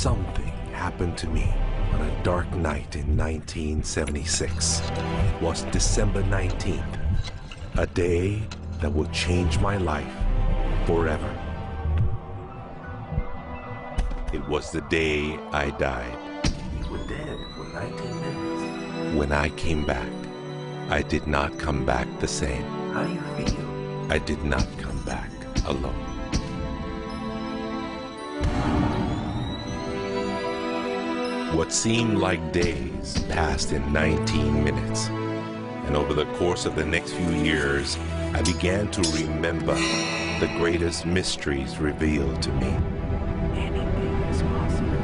Something happened to me on a dark night in 1976. It was December 19th, a day that would change my life forever. It was the day I died. You were dead for 19 minutes. When I came back, I did not come back the same. How do you feel? I did not come back alone. What seemed like days passed in 19 minutes. And over the course of the next few years, I began to remember the greatest mysteries revealed to me. Anything is possible.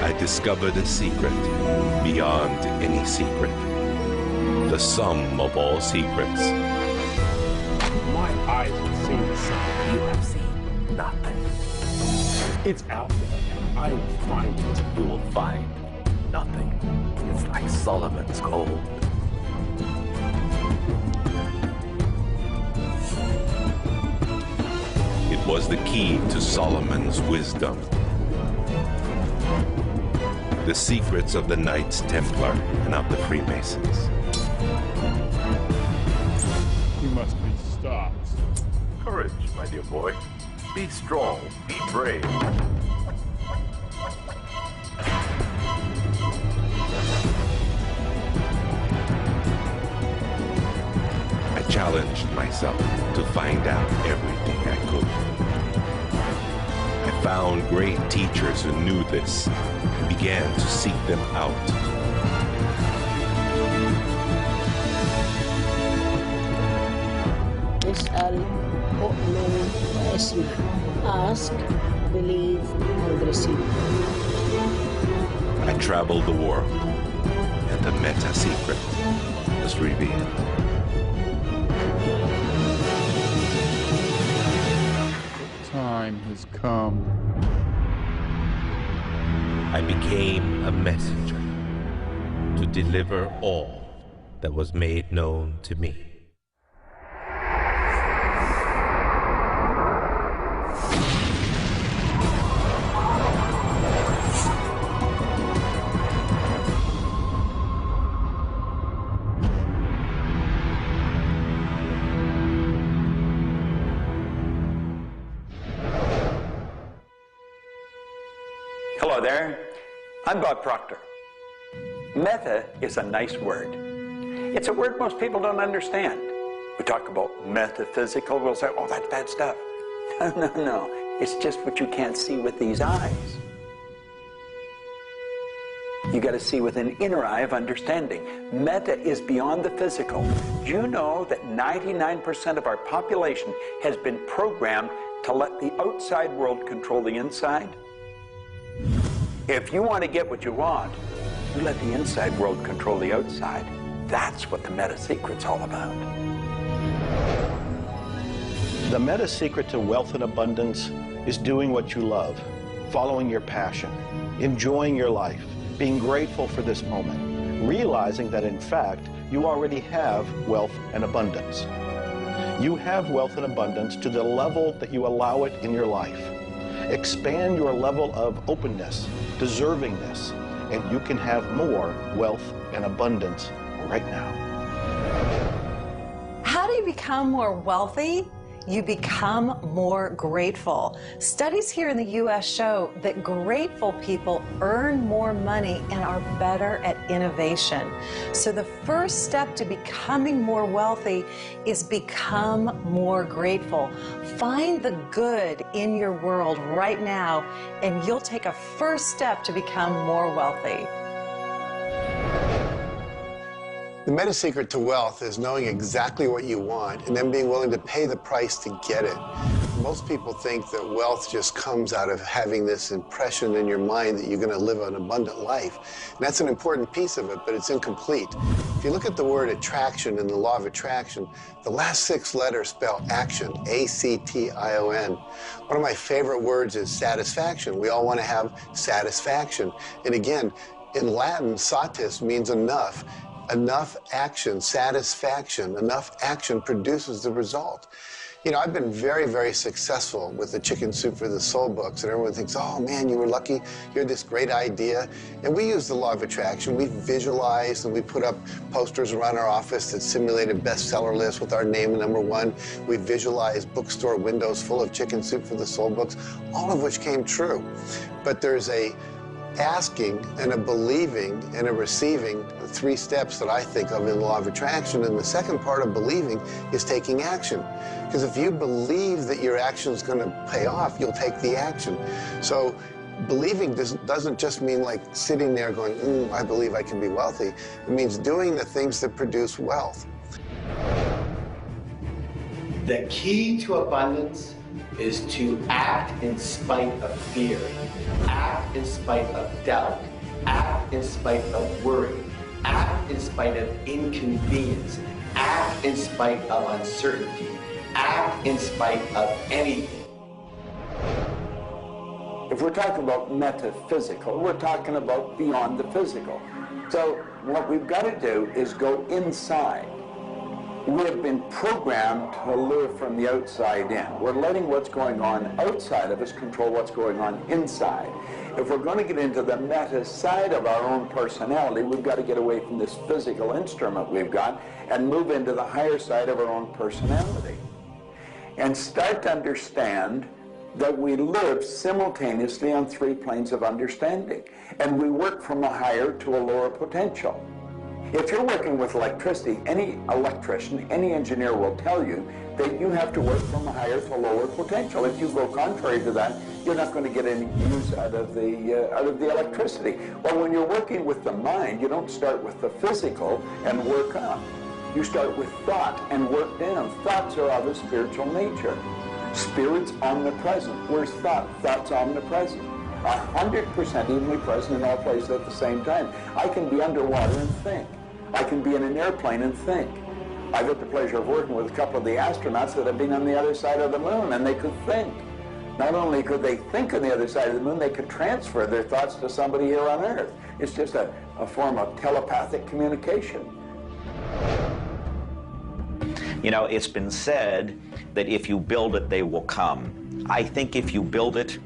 I discovered a secret beyond any secret. The sum of all secrets. My eyes have seen the sun. You have seen nothing. It's out there. I will find it. You will find nothing. It's like Solomon's gold. It was the key to Solomon's wisdom. The secrets of the Knights Templar and of the Freemasons. You must be stopped. Courage, my dear boy. Be strong, be brave. I challenged myself to find out everything I could. I found great teachers who knew this and began to seek them out. اسأل أؤمن واسمع. Ask, believe, and receive. I traveled the world, and the meta secret was revealed. Time has come. I became a messenger to deliver all that was made known to me. Hello there, I'm Bob Proctor. Meta is a nice word. It's a word most people don't understand. We talk about metaphysical, we'll say, oh, that's bad stuff. No, it's just what you can't see with these eyes. You got to see with an inner eye of understanding. Meta is beyond the physical. Do you know that 99% of our population has been programmed to let the outside world control the inside? If you want to get what you want, you let the inside world control the outside. That's what the meta secret's all about. The meta secret to wealth and abundance is doing what you love, following your passion, enjoying your life, being grateful for this moment, realizing that in fact, you already have wealth and abundance. You have wealth and abundance to the level that you allow it in your life. Expand your level of openness, deservingness, and you can have more wealth and abundance right now. How do you become more wealthy? You become more grateful. Studies here in the U.S. show that grateful people earn more money and are better at innovation. So the first step to becoming more wealthy is become more grateful. Find the good in your world right now, and you'll take a first step to become more wealthy. The meta secret to wealth is knowing exactly what you want and then being willing to pay the price to get it. Most people think that wealth just comes out of having this impression in your mind that you're going to live an abundant life. And that's an important piece of it, but it's incomplete. If you look at the word attraction in the law of attraction, the last 6 letters spell action, A-C-T-I-O-N. One of my favorite words is satisfaction. We all want to have satisfaction. And again, in Latin, satis means enough. enough action, satisfaction, enough action produces the result. You know, I've been very, very successful with the Chicken Soup for the Soul books, and everyone thinks, oh man, you were lucky, you had this great idea. And we use the law of attraction. We visualize and we put up posters around our office that simulated bestseller lists with our name #1. We visualize bookstore windows full of Chicken Soup for the Soul books, all of which came true. But there's a asking and a believing and a receiving, the 3 steps that I think of in the law of attraction. And the second part of believing is taking action. Because if you believe that your action is going to pay off, you'll take the action. So believing doesn't just mean like sitting there going, I believe I can be wealthy. It means doing the things that produce wealth. The key to abundance is to act in spite of fear, act in spite of doubt, act in spite of worry, act in spite of inconvenience, act in spite of uncertainty, act in spite of anything. If we're talking about metaphysical, we're talking about beyond the physical. So what we've got to do is go inside. We have been programmed to live from the outside in. We're letting what's going on outside of us control what's going on inside. If we're going to get into the meta side of our own personality, we've got to get away from this physical instrument we've got and move into the higher side of our own personality. And start to understand that we live simultaneously on 3 planes of understanding. And we work from a higher to a lower potential. If you're working with electricity, any electrician, any engineer will tell you that you have to work from a higher to a lower potential. If you go contrary to that, you're not going to get any use out of the electricity. Well, when you're working with the mind, you don't start with the physical and work up. You start with thought and work down. Thoughts are of a spiritual nature. Spirit's omnipresent. Where's thought? Thought's omnipresent. 100% evenly present in all places at the same time. I can be underwater and think. I can be in an airplane and think. I've had the pleasure of working with a couple of the astronauts that have been on the other side of the moon, and they could think. Not only could they think on the other side of the moon, they could transfer their thoughts to somebody here on Earth. It's just a form of telepathic communication. You know, it's been said that if you build it, they will come. I think if you build it,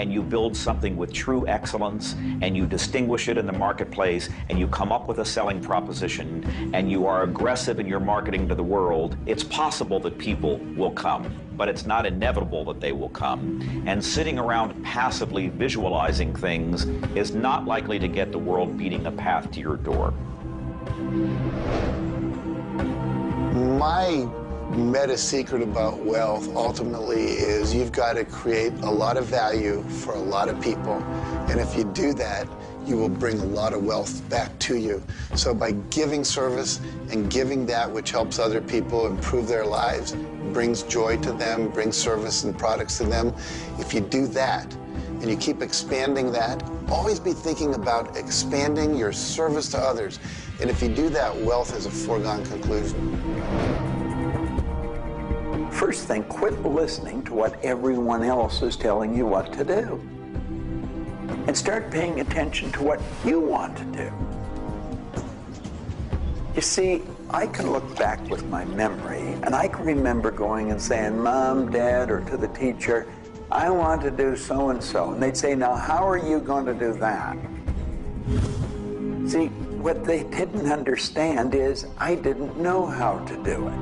and you build something with true excellence, and you distinguish it in the marketplace, and you come up with a selling proposition, and you are aggressive in your marketing to the world, it's possible that people will come, but it's not inevitable that they will come. And sitting around passively visualizing things is not likely to get the world beating a path to your door. My meta secret about wealth ultimately is you've got to create a lot of value for a lot of people. And if you do that, you will bring a lot of wealth back to you. So by giving service and giving that which helps other people improve their lives, brings joy to them, brings service and products to them, if you do that and you keep expanding that, always be thinking about expanding your service to others. And if you do that, wealth is a foregone conclusion. First thing, quit listening to what everyone else is telling you what to do. And start paying attention to what you want to do. You see, I can look back with my memory, and I can remember going and saying, Mom, Dad, or to the teacher, I want to do so-and-so. And they'd say, now, how are you going to do that? See, what they didn't understand is I didn't know how to do it.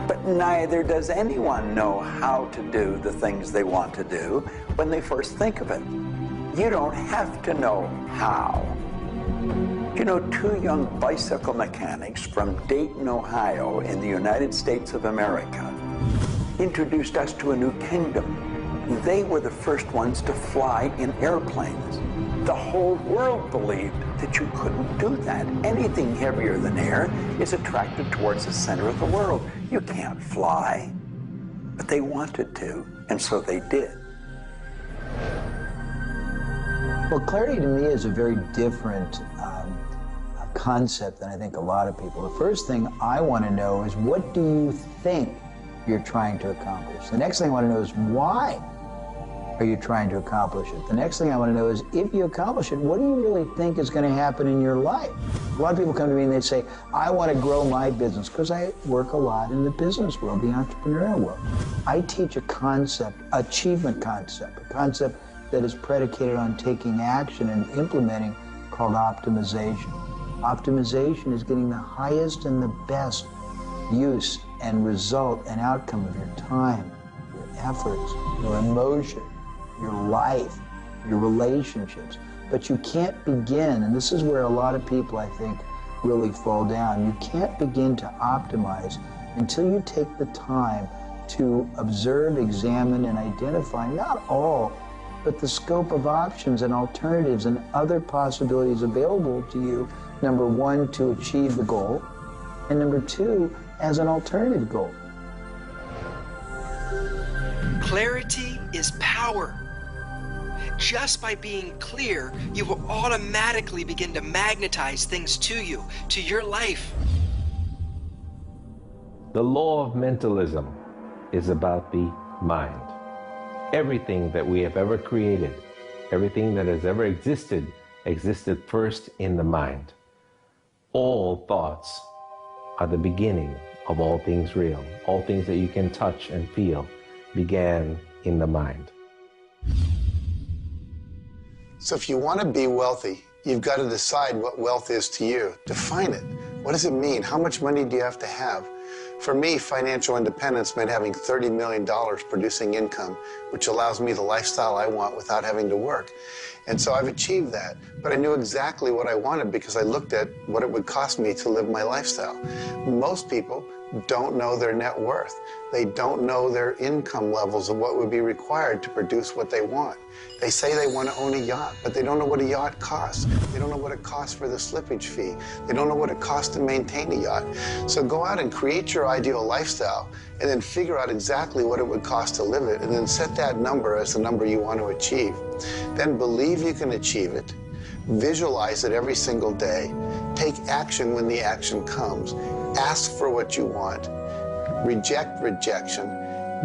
But neither does anyone know how to do the things they want to do when they first think of it. You don't have to know how. You know, 2 young bicycle mechanics from Dayton, Ohio, in the United States of America, introduced us to a new kingdom. They were the first ones to fly in airplanes. The whole world believed that you couldn't do that. Anything heavier than air is attracted towards the center of the world. You can't fly. But they wanted to, and so they did. Well, clarity to me is a very different concept than I think a lot of people. The first thing I want to know is, what do you think you're trying to accomplish? The next thing I want to know is, why are you trying to accomplish it? The next thing I want to know is, if you accomplish it, what do you really think is going to happen in your life? A lot of people come to me and they say, I want to grow my business, because I work a lot in the business world, the entrepreneurial world. I teach a concept, achievement concept, a concept that is predicated on taking action and implementing, called optimization. Optimization is getting the highest and the best use and result and outcome of your time, your efforts, your emotion, your life, your relationships. But you can't begin, and this is where a lot of people, I think, really fall down. You can't begin to optimize until you take the time to observe, examine, and identify not all, but the scope of options and alternatives and other possibilities available to you, number one, to achieve the goal, and number two, as an alternative goal. Clarity is power. Just by being clear, you will automatically begin to magnetize things to you, to your life. The law of mentalism is about the mind. Everything that we have ever created, everything that has ever existed first in the mind. All thoughts are the beginning of all things real. All things that you can touch and feel began in the mind. So if you want to be wealthy, you've got to decide what wealth is to you. Define it. What does it mean? How much money do you have to have? For me, financial independence meant having $30 million producing income, which allows me the lifestyle I want without having to work. And so I've achieved that. But I knew exactly what I wanted because I looked at what it would cost me to live my lifestyle. Most people don't know their net worth. They don't know their income levels of what would be required to produce what they want. They say they want to own a yacht, but they don't know what a yacht costs. They don't know what it costs for the slippage fee. They don't know what it costs to maintain a yacht. So go out and create your ideal lifestyle and then figure out exactly what it would cost to live it, and then set that number as the number you want to achieve. Then believe you can achieve it. Visualize it every single day. Take action when the action comes. Ask for what you want. Reject rejection.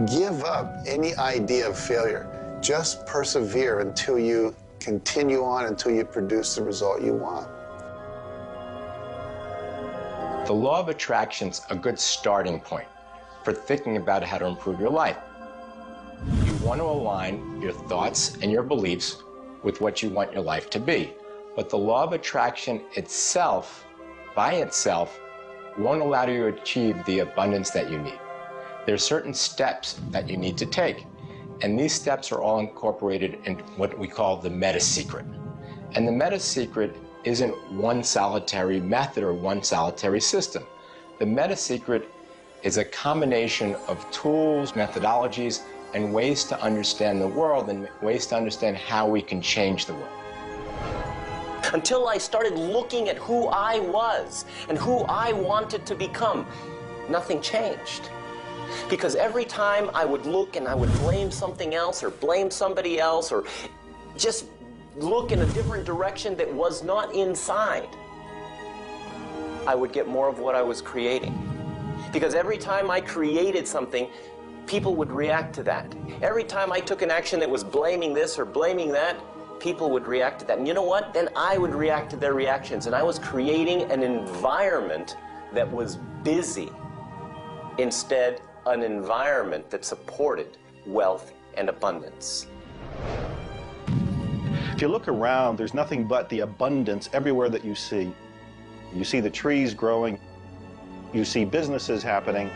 Give up any idea of failure. Just persevere until you continue on, until you produce the result you want. The law of attraction's a good starting point for thinking about how to improve your life. You want to align your thoughts and your beliefs with what you want your life to be. But the law of attraction itself, by itself, won't allow you to achieve the abundance that you need. There are certain steps that you need to take, and these steps are all incorporated in what we call the meta secret. And the meta secret isn't one solitary method or one solitary system. The meta secret is a combination of tools, methodologies, and ways to understand the world and ways to understand how we can change the world. Until I started looking at who I was and who I wanted to become, nothing changed. Because every time I would look and I would blame something else or blame somebody else or just look in a different direction that was not inside, I would get more of what I was creating. Because every time I created something, people would react to that. Every time I took an action that was blaming this or blaming that, people would react to that. And you know what? Then I would react to their reactions. And I was creating an environment that was busy. Instead, an environment that supported wealth and abundance. If you look around, there's nothing but the abundance everywhere that you see. You see the trees growing. You see businesses happening.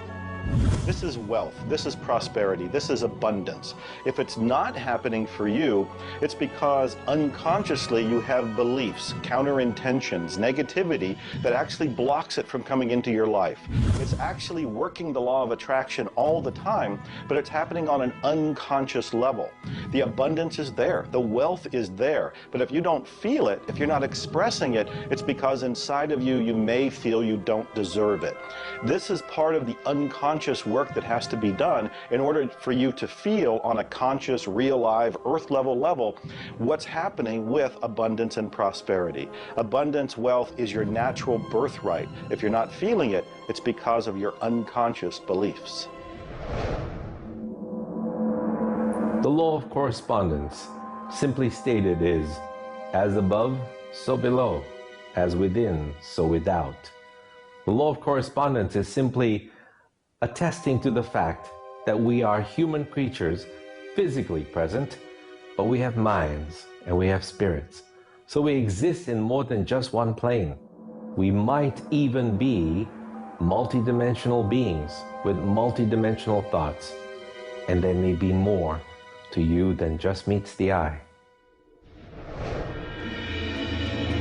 This is wealth, this is prosperity, this is abundance. If it's not happening for you, it's because unconsciously you have beliefs, counter-intentions, negativity that actually blocks it from coming into your life. It's actually working the law of attraction all the time, but it's happening on an unconscious level. The abundance is there, the wealth is there, but if you don't feel it, if you're not expressing it, it's because inside of you, you may feel you don't deserve it. This is part of the unconscious work that has to be done in order for you to feel on a conscious, real, live, earth level what's happening with abundance and prosperity. Abundance, wealth is your natural birthright. If you're not feeling it, it's because of your unconscious beliefs. The law of correspondence, simply stated, is as above, so below, as within, so without. The law of correspondence is simply attesting to the fact that we are human creatures, physically present, but we have minds and we have spirits. So we exist in more than just one plane. We might even be multidimensional beings with multidimensional thoughts, and there may be more to you than just meets the eye.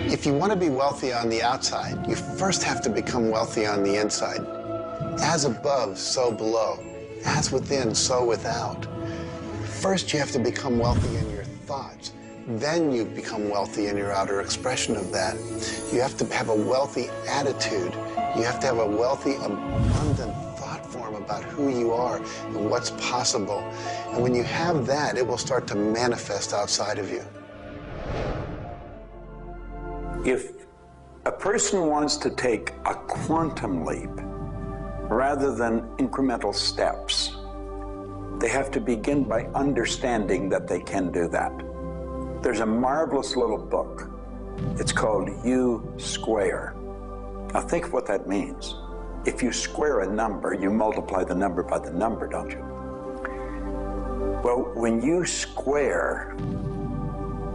If you want to be wealthy on the outside, you first have to become wealthy on the inside. As above, so below. As within, so without. First, you have to become wealthy in your thoughts. Then you become wealthy in your outer expression of that. You have to have a wealthy attitude. You have to have a wealthy, abundant thought form about who you are and what's possible. And when you have that, it will start to manifest outside of you. If a person wants to take a quantum leap rather than incremental steps, they have to begin by understanding that they can do that. There's a marvelous little book. It's called U Square. Now think of what that means. If you square a number, you multiply the number by the number, don't you? Well, when you square,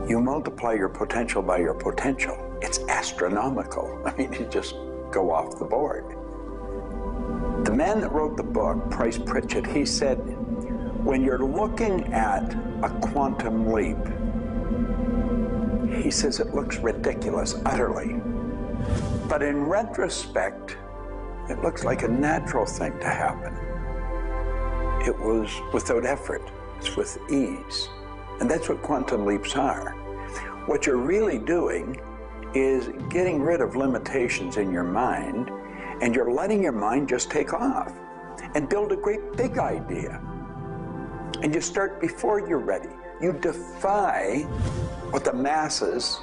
you multiply your potential by your potential. It's astronomical. I mean, you just go off the board. The man that wrote the book, Price Pritchett, he said, when you're looking at a quantum leap, he says it looks ridiculous, utterly. But in retrospect, it looks like a natural thing to happen. It was without effort. It's with ease. And that's what quantum leaps are. What you're really doing is getting rid of limitations in your mind, and you're letting your mind just take off and build a great big idea. And you start before you're ready. You defy what the masses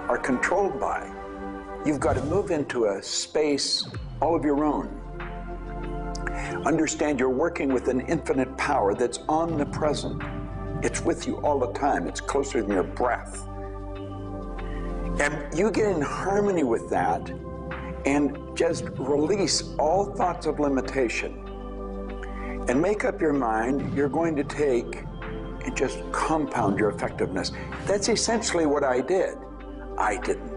are controlled by. You've got to move into a space all of your own. Understand you're working with an infinite power that's omnipresent. It's with you all the time. It's closer than your breath. And you get in harmony with that and just release all thoughts of limitation and make up your mind you're going to take and just compound your effectiveness. That's essentially what I did. I didn't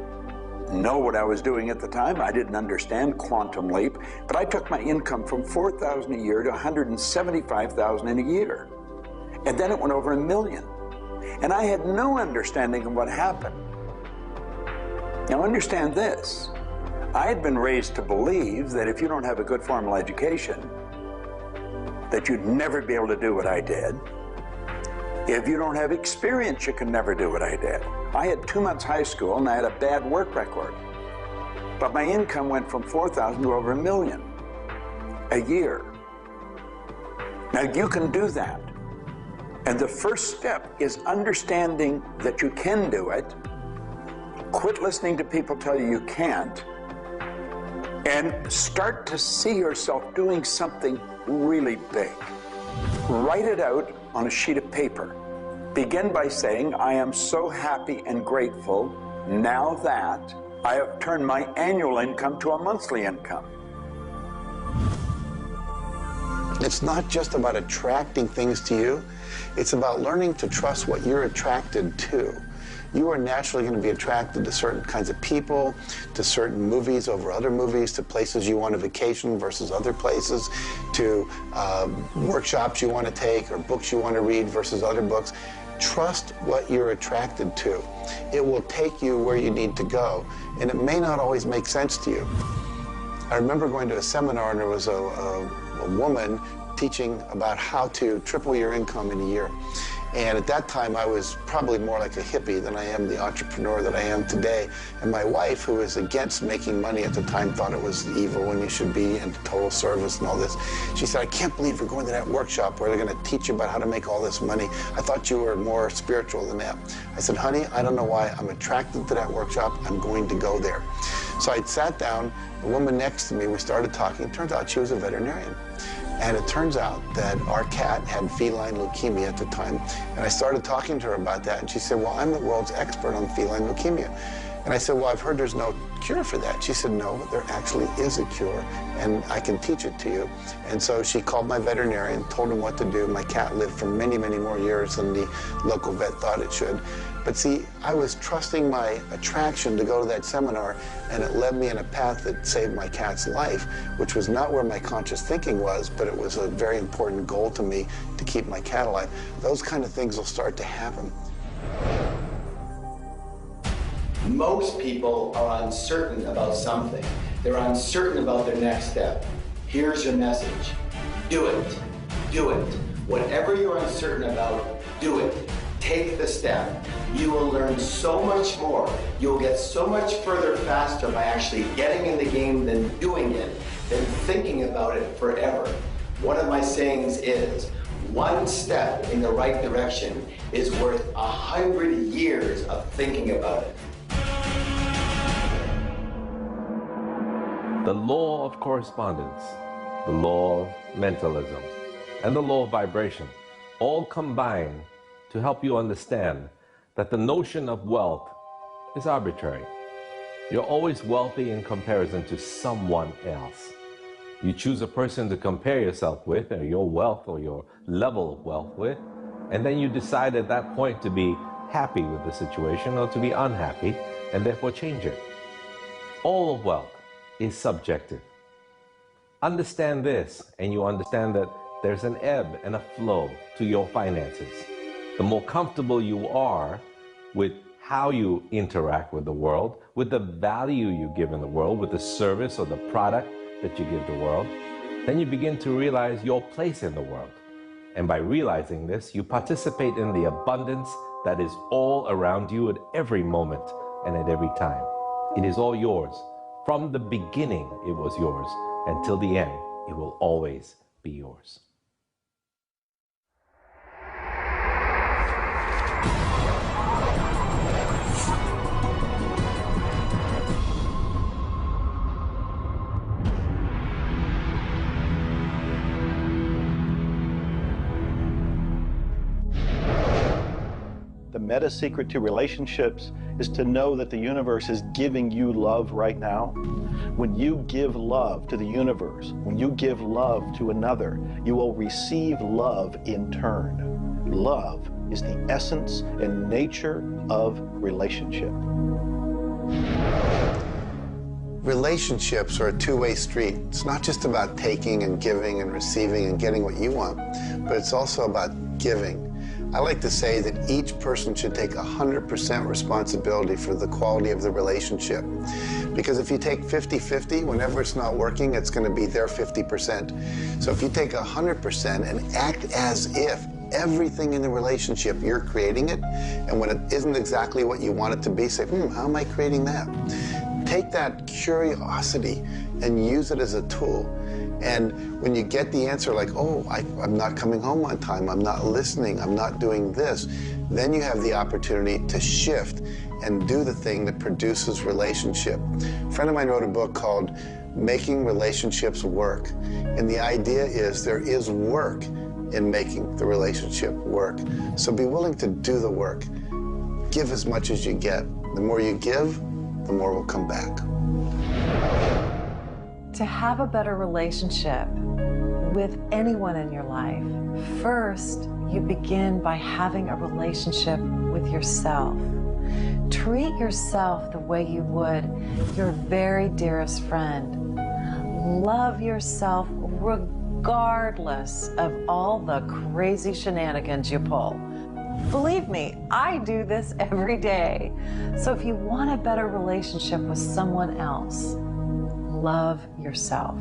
know what I was doing at the time. I didn't understand quantum leap, but I took my income from $4,000 a year to $175,000 in a year. And then it went over $1 million. And I had no understanding of what happened. Now understand this. I had been raised to believe that if you don't have a good formal education, that you'd never be able to do what I did. If you don't have experience, you can never do what I did. I had 2 months high school and I had a bad work record. But my income went from $4,000 to over $1 million a year. Now you can do that. And the first step is understanding that you can do it. Quit listening to people tell you you can't. And start to see yourself doing something really big. Write it out on a sheet of paper. Begin by saying, I am so happy and grateful now that I have turned my annual income to a monthly income. It's not just about attracting things to you. It's about learning to trust what you're attracted to. You are naturally going to be attracted to certain kinds of people, to certain movies over other movies, to places you want to vacation versus other places, to workshops you want to take or books you want to read versus other books. Trust what you're attracted to. It will take you where you need to go, and it may not always make sense to you. I remember going to a seminar, and there was a woman teaching about how to triple your income in a year. And at that time, I was probably more like a hippie than I am the entrepreneur that I am today. And my wife, who was against making money at the time, thought it was evil when you should be in total service and all this. She said, I can't believe you're going to that workshop where they're going to teach you about how to make all this money. I thought you were more spiritual than that. I said, honey, I don't know why. I'm attracted to that workshop. I'm going to go there. So I sat down, the woman next to me, we started talking. It turns out she was a veterinarian. And it turns out that our cat had feline leukemia at the time. And I started talking to her about that, and she said, well, I'm the world's expert on feline leukemia. And I said, well, I've heard there's no cure for that. She said, no, there actually is a cure, and I can teach it to you. And so she called my veterinarian, told him what to do. My cat lived for many, many more years than the local vet thought it should. But see, I was trusting my attraction to go to that seminar, and it led me in a path that saved my cat's life, which was not where my conscious thinking was, but it was a very important goal to me to keep my cat alive. Those kind of things will start to happen. Most people are uncertain about something. They're uncertain about their next step. Here's your message. Do it. Do it. Whatever you're uncertain about, do it. Take the step. You will learn so much more. You'll get so much further faster by actually getting in the game than doing it, than thinking about it forever. One of my sayings is, one step in the right direction is worth 100 years of thinking about it. The law of correspondence, the law of mentalism, and the law of vibration all combine to help you understand that the notion of wealth is arbitrary. You're always wealthy in comparison to someone else. You choose a person to compare yourself with, or your wealth or your level of wealth with, and then you decide at that point to be happy with the situation or to be unhappy, and therefore change it. All of wealth is subjective. Understand this, and you understand that there's an ebb and a flow to your finances. The more comfortable you are with how you interact with the world, with the value you give in the world, with the service or the product that you give the world, then you begin to realize your place in the world. And by realizing this, you participate in the abundance that is all around you at every moment and at every time. It is all yours. From the beginning, it was yours. Until the end, it will always be yours. The meta secret to relationships is to know that the universe is giving you love right now. When you give love to the universe, when you give love to another, you will receive love in turn. Love is the essence and nature of relationship. Relationships are a two-way street. It's not just about taking and giving and receiving and getting what you want, but it's also about giving. I like to say that each person should take 100% responsibility for the quality of the relationship. Because if you take 50-50, whenever it's not working, it's going to be their 50%. So if you take 100% and act as if everything in the relationship, you're creating it, and when it isn't exactly what you want it to be, say, how am I creating that? Take that curiosity and use it as a tool. And when you get the answer like, oh, I'm not coming home on time, I'm not listening, I'm not doing this, then you have the opportunity to shift and do the thing that produces relationship. A friend of mine wrote a book called Making Relationships Work. And the idea is there is work in making the relationship work. So be willing to do the work. Give as much as you get. The more you give, the more will come back. To have a better relationship with anyone in your life, first you begin by having a relationship with yourself. Treat yourself the way you would your very dearest friend. Love yourself regardless of all the crazy shenanigans you pull. Believe me, I do this every day. So if you want a better relationship with someone else, love yourself.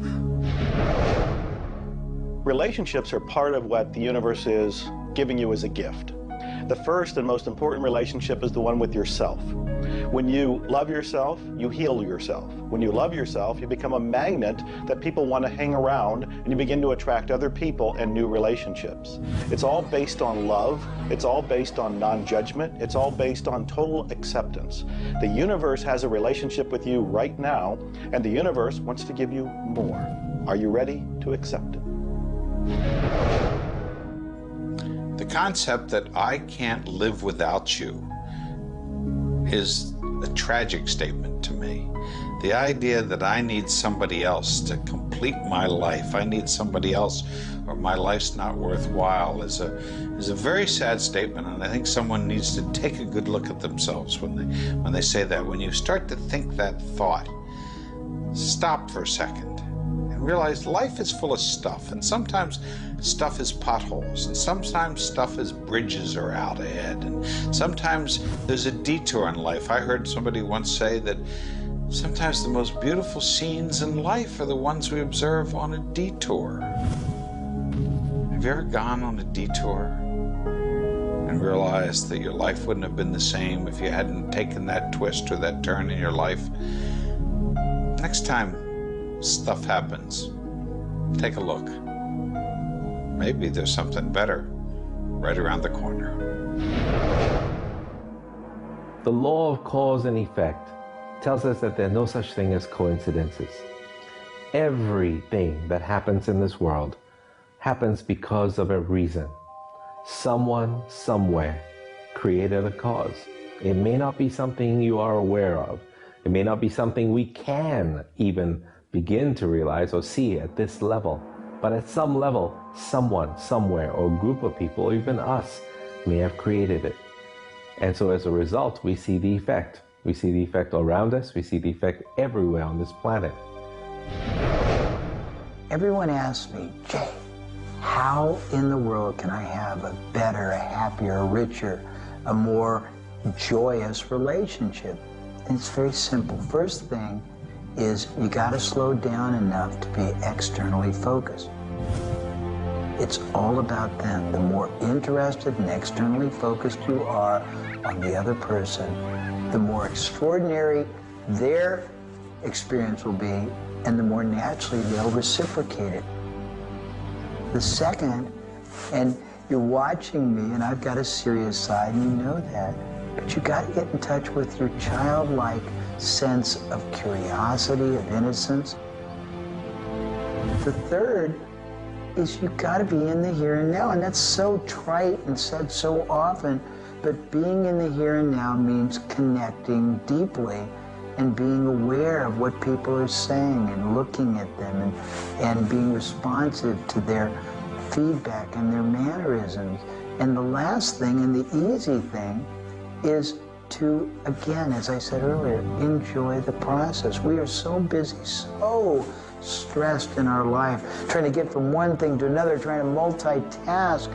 Relationships are part of what the universe is giving you as a gift. The first and most important relationship is the one with yourself. When you love yourself, you heal yourself. When you love yourself, you become a magnet that people want to hang around, and you begin to attract other people and new relationships. It's all based on love. It's all based on non-judgment. It's all based on total acceptance. The universe has a relationship with you right now, and the universe wants to give you more. Are you ready to accept it? The concept that I can't live without you is a tragic statement to me. The idea that I need somebody else to complete my life, I need somebody else or my life's not worthwhile is a very sad statement, and I think someone needs to take a good look at themselves when they say that. When you start to think that thought, stop for a second and realize life is full of stuff, and sometimes stuff is potholes, and sometimes stuff is bridges are out ahead, and sometimes there's a detour in life. I heard somebody once say that sometimes the most beautiful scenes in life are the ones we observe on a detour. Have you ever gone on a detour and realized that your life wouldn't have been the same if you hadn't taken that twist or that turn in your life? Next time stuff happens, take a look. Maybe there's something better right around the corner. The law of cause and effect tells us that there's no such thing as coincidences. Everything that happens in this world happens because of a reason. Someone, somewhere, created a cause. It may not be something you are aware of. It may not be something we can even begin to realize or see at this level. But at some level, someone, somewhere, or a group of people, or even us, may have created it. And so as a result, we see the effect. We see the effect around us. We see the effect everywhere on this planet. Everyone asks me, Jay, how in the world can I have a better, a happier, a richer, a more joyous relationship? And it's very simple. First thing is you got to slow down enough to be externally focused. It's all about them. The more interested and externally focused you are on the other person, the more extraordinary their experience will be, and the more naturally they'll reciprocate it. The second, and you're watching me, and I've got a serious side, and you know that, but you got to get in touch with your childlike sense of curiosity, of innocence. The third is you got to be in the here and now, and that's so trite and said so often, but being in the here and now means connecting deeply and being aware of what people are saying and looking at them and being responsive to their feedback and their mannerisms. And the last thing and the easy thing is to, again, as I said earlier, enjoy the process. We are so busy, so stressed in our life, trying to get from one thing to another, trying to multitask,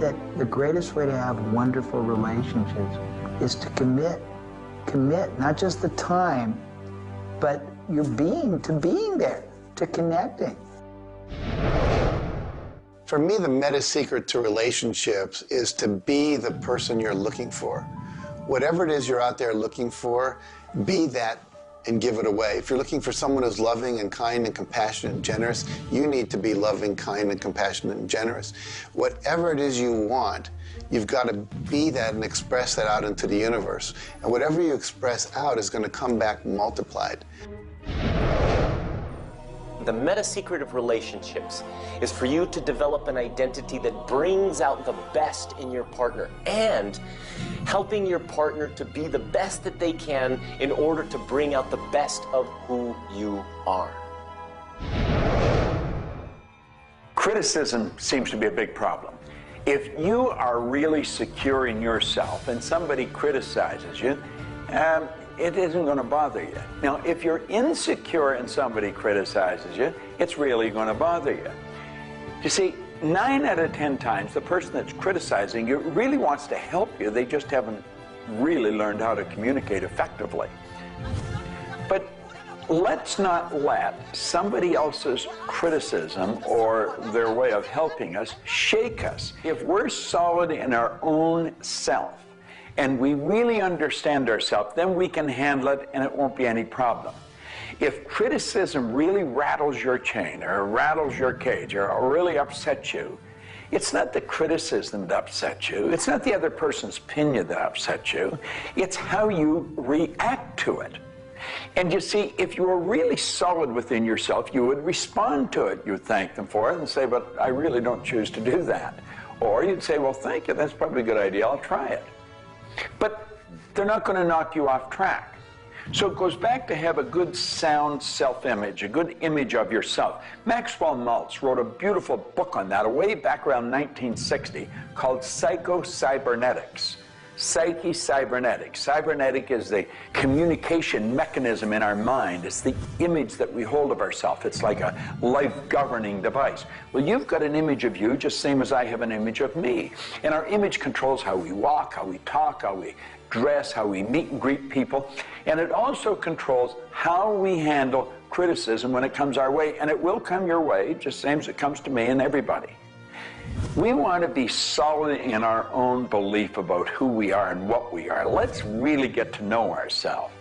that the greatest way to have wonderful relationships is to commit. Commit, not just the time, but your being, to being there, to connecting. For me, the meta secret to relationships is to be the person you're looking for. Whatever it is you're out there looking for, be that and give it away. If you're looking for someone who's loving and kind and compassionate and generous, you need to be loving, kind, and compassionate and generous. Whatever it is you want, you've got to be that and express that out into the universe. And whatever you express out is going to come back multiplied. The meta secret of relationships is for you to develop an identity that brings out the best in your partner and helping your partner to be the best that they can in order to bring out the best of who you are. Criticism seems to be a big problem. If you are really secure in yourself and somebody criticizes you, it isn't going to bother you. Now, if you're insecure and somebody criticizes you, it's really going to bother you. You see, 9 out of 10 times, the person that's criticizing you really wants to help you. They just haven't really learned how to communicate effectively. But let's not let somebody else's criticism or their way of helping us shake us. If we're solid in our own self, and we really understand ourselves, then we can handle it and it won't be any problem. If criticism really rattles your chain or rattles your cage or really upsets you, it's not the criticism that upsets you. It's not the other person's opinion that upsets you. It's how you react to it. And you see, if you were really solid within yourself, you would respond to it. You would thank them for it and say, but I really don't choose to do that. Or you'd say, well, thank you, that's probably a good idea, I'll try it. But they're not going to knock you off track. So it goes back to have a good, sound self-image, a good image of yourself. Maxwell Maltz wrote a beautiful book on that way back around 1960 called Psycho-Cybernetics. Psyche-cybernetics. Cybernetic is the communication mechanism in our mind. It's the image that we hold of ourselves. It's like a life-governing device. Well, you've got an image of you just same as I have an image of me. And our image controls how we walk, how we talk, how we dress, how we meet and greet people. And it also controls how we handle criticism when it comes our way. And it will come your way, just same as it comes to me and everybody. We want to be solid in our own belief about who we are and what we are. Let's really get to know ourselves.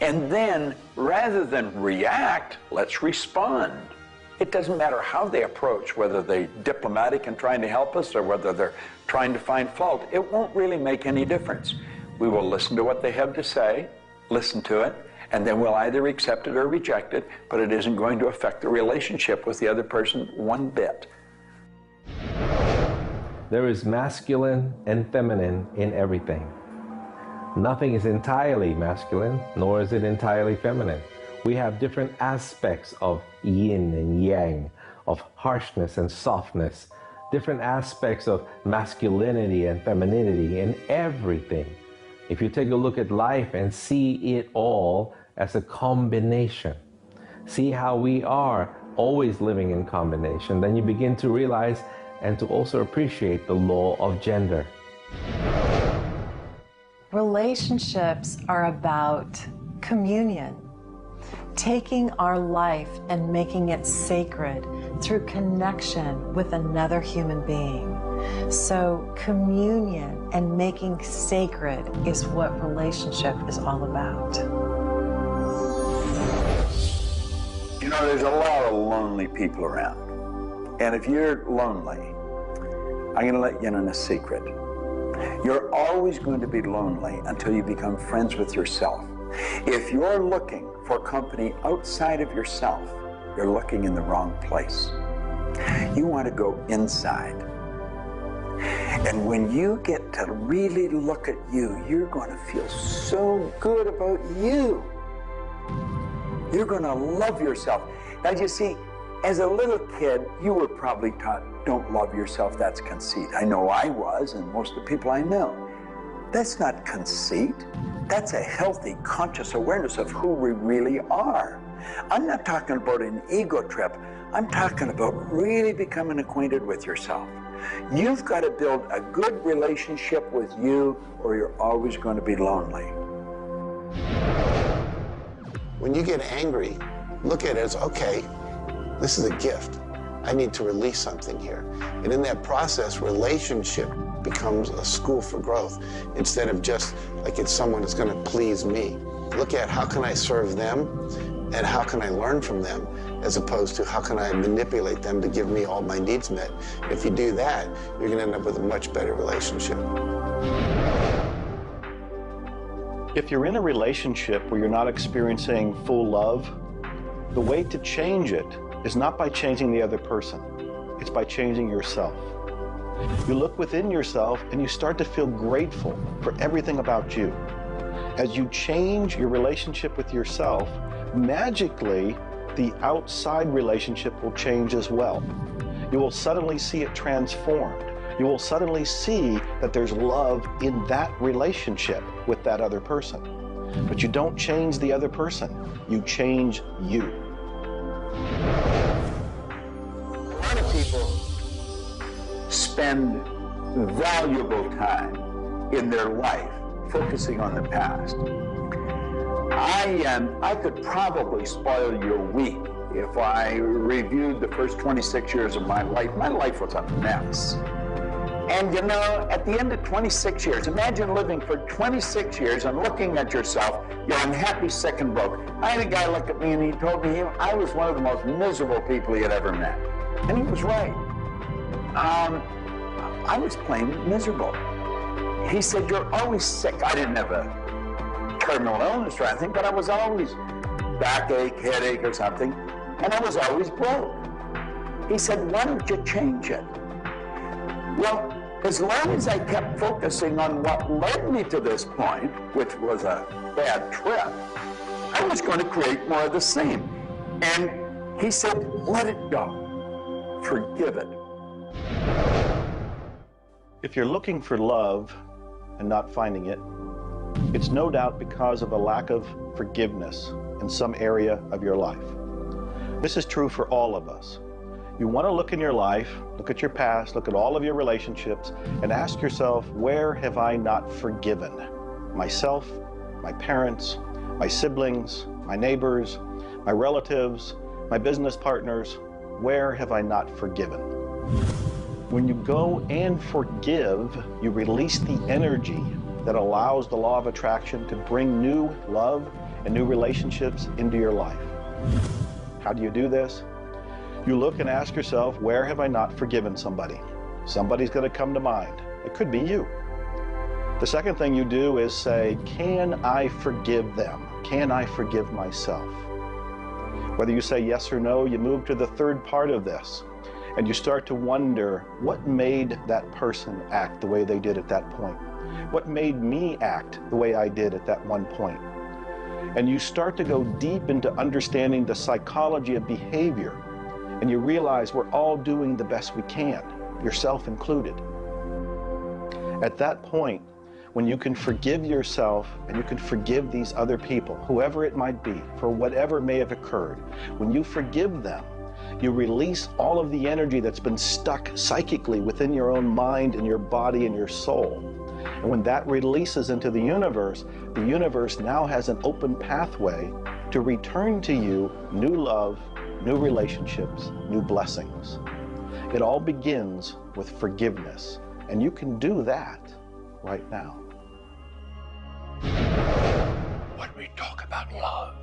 And then, rather than react, let's respond. It doesn't matter how they approach, whether they're diplomatic and trying to help us or whether they're trying to find fault. It won't really make any difference. We will listen to what they have to say, listen to it, and then we'll either accept it or reject it, but it isn't going to affect the relationship with the other person one bit. There is masculine and feminine in everything. Nothing is entirely masculine, nor is it entirely feminine. We have different aspects of yin and yang, of harshness and softness, different aspects of masculinity and femininity in everything. If you take a look at life and see it all as a combination, see how we are always living in combination, then you begin to realize and to also appreciate the law of gender. Relationships are about communion, taking our life and making it sacred through connection with another human being. So communion and making sacred is what relationship is all about. You know, there's a lot of lonely people around. And if you're lonely, I'm going to let you in on a secret. You're always going to be lonely until you become friends with yourself. If you're looking for company outside of yourself, you're looking in the wrong place. You want to go inside. And when you get to really look at you, you're going to feel so good about you. You're going to love yourself. Now, you see, as a little kid, you were probably taught, don't love yourself, that's conceit. I know I was, and most of the people I know. That's not conceit. That's a healthy, conscious awareness of who we really are. I'm not talking about an ego trip. I'm talking about really becoming acquainted with yourself. You've got to build a good relationship with you, or you're always going to be lonely. When you get angry, look at it as, okay, this is a gift. I need to release something here. And in that process, relationship becomes a school for growth instead of just like it's someone that's going to please me. Look at how can I serve them and how can I learn from them, as opposed to how can I manipulate them to give me all my needs met. If you do that, you're going to end up with a much better relationship. If you're in a relationship where you're not experiencing full love, the way to change it is not by changing the other person. It's by changing yourself. You look within yourself and you start to feel grateful for everything about you. As you change your relationship with yourself, magically, the outside relationship will change as well. You will suddenly see it transformed. You will suddenly see that there's love in that relationship with that other person. But you don't change the other person. You change you. A lot of people spend valuable time in their life focusing on the past. I could probably spoil your week if I reviewed the first 26 years of my life. My life was a mess. And you know, at the end of 26 years, imagine living for 26 years and looking at yourself, you're unhappy, sick, and broke. I had a guy look at me and he told me I was one of the most miserable people he had ever met. And he was right. I was plain miserable. He said, you're always sick. I didn't have a terminal illness or anything, but I was always backache, headache or something, and I was always broke. He said, why don't you change it? Well, as long as I kept focusing on what led me to this point, which was a bad trip, I was going to create more of the same. And he said, let it go. Forgive it. If you're looking for love and not finding it, it's no doubt because of a lack of forgiveness in some area of your life. This is true for all of us. You want to look in your life, look at your past, look at all of your relationships, and ask yourself, where have I not forgiven? Myself, my parents, my siblings, my neighbors, my relatives, my business partners, where have I not forgiven? When you go and forgive, you release the energy that allows the law of attraction to bring new love and new relationships into your life. How do you do this? You look and ask yourself, where have I not forgiven somebody? Somebody's going to come to mind. It could be you. The second thing you do is say, can I forgive them? Can I forgive myself? Whether you say yes or no, you move to the third part of this, and you start to wonder, what made that person act the way they did at that point? What made me act the way I did at that one point? And you start to go deep into understanding the psychology of behavior, and you realize we're all doing the best we can, yourself included. At that point, when you can forgive yourself and you can forgive these other people, whoever it might be, for whatever may have occurred, when you forgive them, you release all of the energy that's been stuck psychically within your own mind and your body and your soul. And when that releases into the universe now has an open pathway to return to you new love, new relationships, new blessings. It all begins with forgiveness, and you can do that right now. When we talk about love,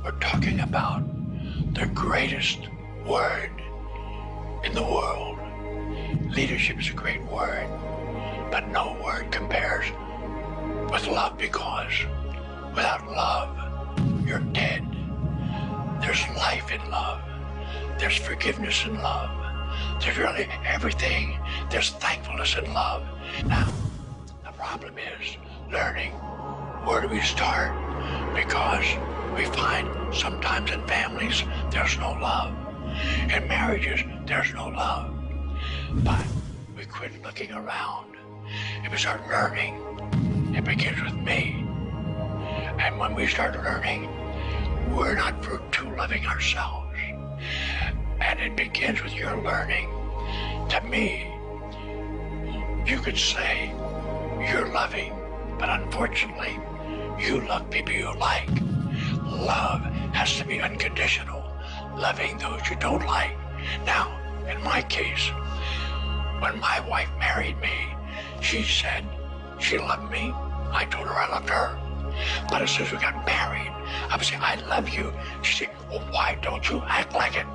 we're talking about the greatest word in the world. Leadership is a great word, but no word compares with love, because without love, you're dead. There's life in love. There's forgiveness in love. There's really everything. There's thankfulness in love. Now, the problem is learning where do we start, because we find sometimes in families there's no love. In marriages, there's no love. But we quit looking around. If we start learning, it begins with me. And when we start learning, we're not too loving ourselves. And it begins with your learning. To me, you could say you're loving, but unfortunately, you love people you like. Love has to be unconditional, loving those you don't like. Now, in my case, when my wife married me, she said she loved me. I told her I loved her. But as soon as we got married, I would say, I love you. She said, well, why don't you act like it?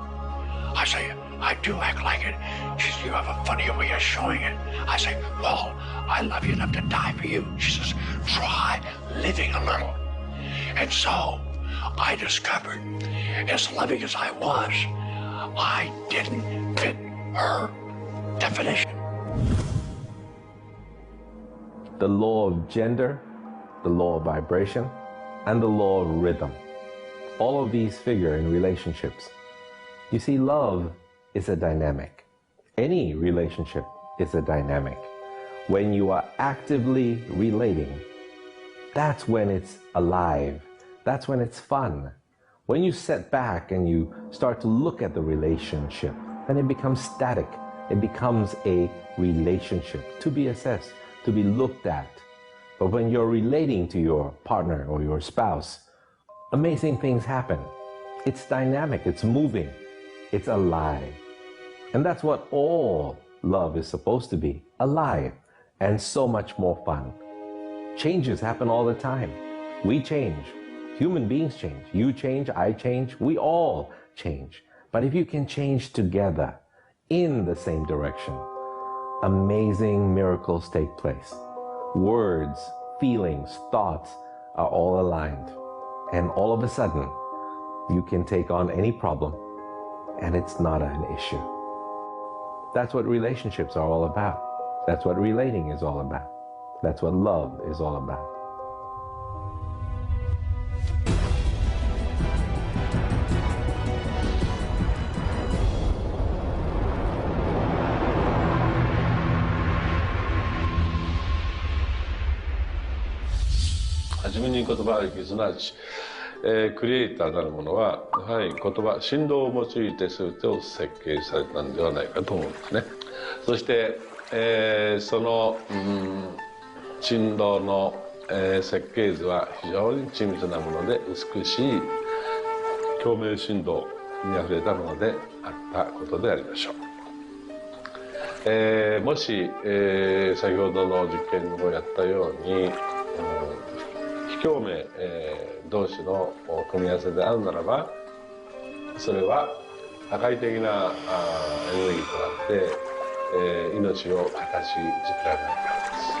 I say, I do act like it. She says, you have a funny way of showing it. I say, well, I love you enough to die for you. She says, try living a little. And so I discovered, as loving as I was, I didn't fit her definition. The law of gender, the law of vibration, and the law of rhythm. All of these figure in relationships. You see, love is a dynamic. Any relationship is a dynamic. When you are actively relating, that's when it's alive. That's when it's fun. When you sit back and you start to look at the relationship, then it becomes static. It becomes a relationship to be assessed, to be looked at. But when you're relating to your partner or your spouse, amazing things happen. It's dynamic, it's moving, it's alive. And that's what all love is supposed to be, alive, and so much more fun. Changes happen all the time. We change. Human beings change. You change, I change, we all change. But if you can change together in the same direction, amazing miracles take place. Words, feelings, thoughts are all aligned. And all of a sudden, you can take on any problem and it's not an issue. That's what relationships are all about. That's what relating is all about. That's what love is all about.はじめに言葉劇、すなわち、クリエイターなるものはやはり言葉、振動を用いて全てを設計されたんではないかと思うんですね。そして、その、振動の、設計図は非常に緻密なもので美しい共鳴振動にあふれたものであったことでありましょう。もし、先ほどの実験にもやったように、非共鳴、同士の組み合わせであるならば、それは破壊的なエネルギーとなって、命を形作られないからです。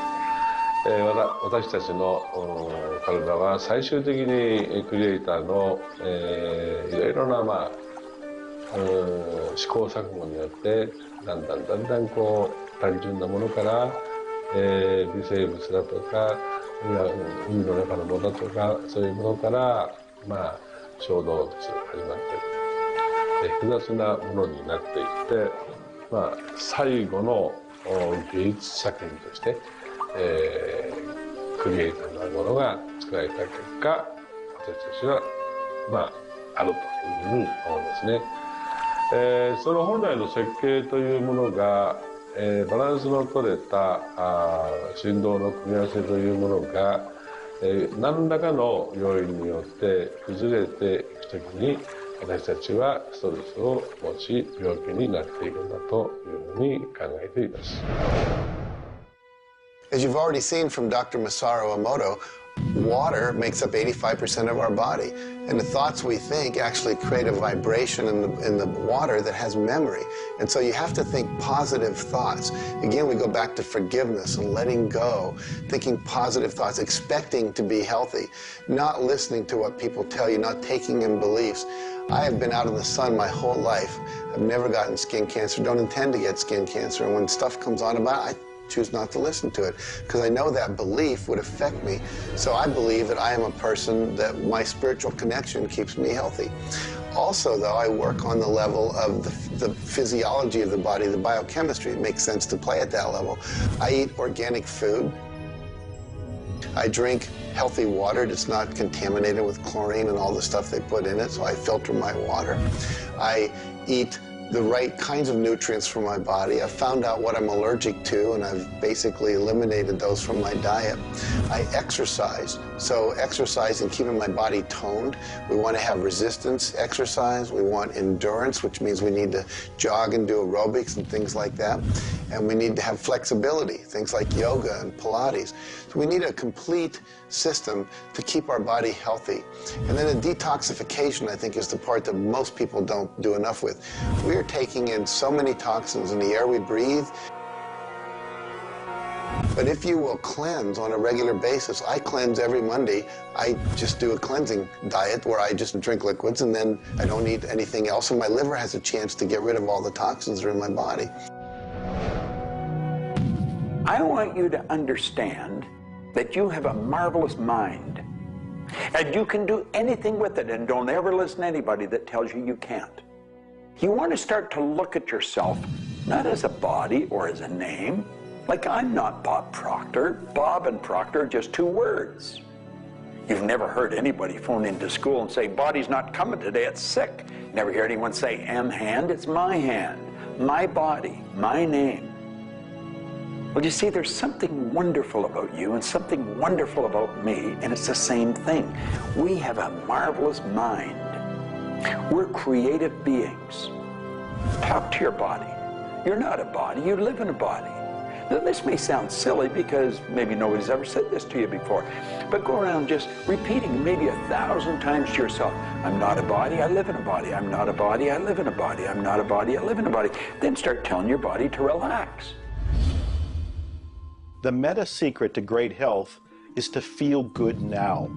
私たちの体は最終的にクリエイターの、いろいろな、試行錯誤によってだんだんこう単純なものから、微生物だとか海の中のものだとかそういうものから、小動物始まって複雑なものになっていって、最後の芸術作品として、クリエイターなるものが作られた結果、私たちはあるというふうに思うんですね。その本来の設計というものが、バランスの取れた振動の組み合わせというものが、何らかの要因によって崩れていくときに私たちはストレスを持ち病気になっているんだというふうに考えています。As you've already seen from Dr. Masaru Emoto, water makes up 85% of our body, and the thoughts we think actually create a vibration in the water that has memory. And so you have to think positive thoughts. Again, we go back to forgiveness and letting go, thinking positive thoughts, expecting to be healthy, not listening to what people tell you, not taking in beliefs. I have been out in the sun my whole life. I've never gotten skin cancer, don't intend to get skin cancer, and when stuff comes on about it, I choose not to listen to it because I know that belief would affect me. So I believe that I am a person that my spiritual connection keeps me healthy. Also, though, I work on the level of the physiology of the body, the biochemistry. It makes sense to play at that level. I eat organic food. I drink healthy water that's not contaminated with chlorine and all the stuff they put in it, so I filter my water. I eat the right kinds of nutrients for my body. I've found out what I'm allergic to, and I've basically eliminated those from my diet. I exercise, so exercise and keeping my body toned. We want to have resistance exercise. We want endurance, which means we need to jog and do aerobics and things like that. And we need to have flexibility, things like yoga and Pilates. So we need a complete system to keep our body healthy. And then the detoxification, I think, is the part that most people don't do enough with. We are taking in so many toxins in the air we breathe. But if you will cleanse on a regular basis, I cleanse every Monday. I just do a cleansing diet where I just drink liquids and then I don't eat anything else, and my liver has a chance to get rid of all the toxins that are in my body. I want you to understand that you have a marvelous mind, and you can do anything with it, and don't ever listen to anybody that tells you you can't. You want to start to look at yourself not as a body or as a name. Like, I'm not Bob Proctor. Bob and Proctor are just two words. You've never heard anybody phone into school and say, body's not coming today, it's sick. Never hear anyone say, hand, it's my hand, my body, my name. Well, you see, there's something wonderful about you and something wonderful about me, and it's the same thing. We have a marvelous mind. We're creative beings. Talk to your body. You're not a body, you live in a body. Now, this may sound silly because maybe nobody's ever said this to you before, but go around just repeating maybe 1,000 times to yourself, I'm not a body, I live in a body. I'm not a body, I live in a body. I'm not a body, I live in a body. Then start telling your body to relax. The meta secret to great health is to feel good now.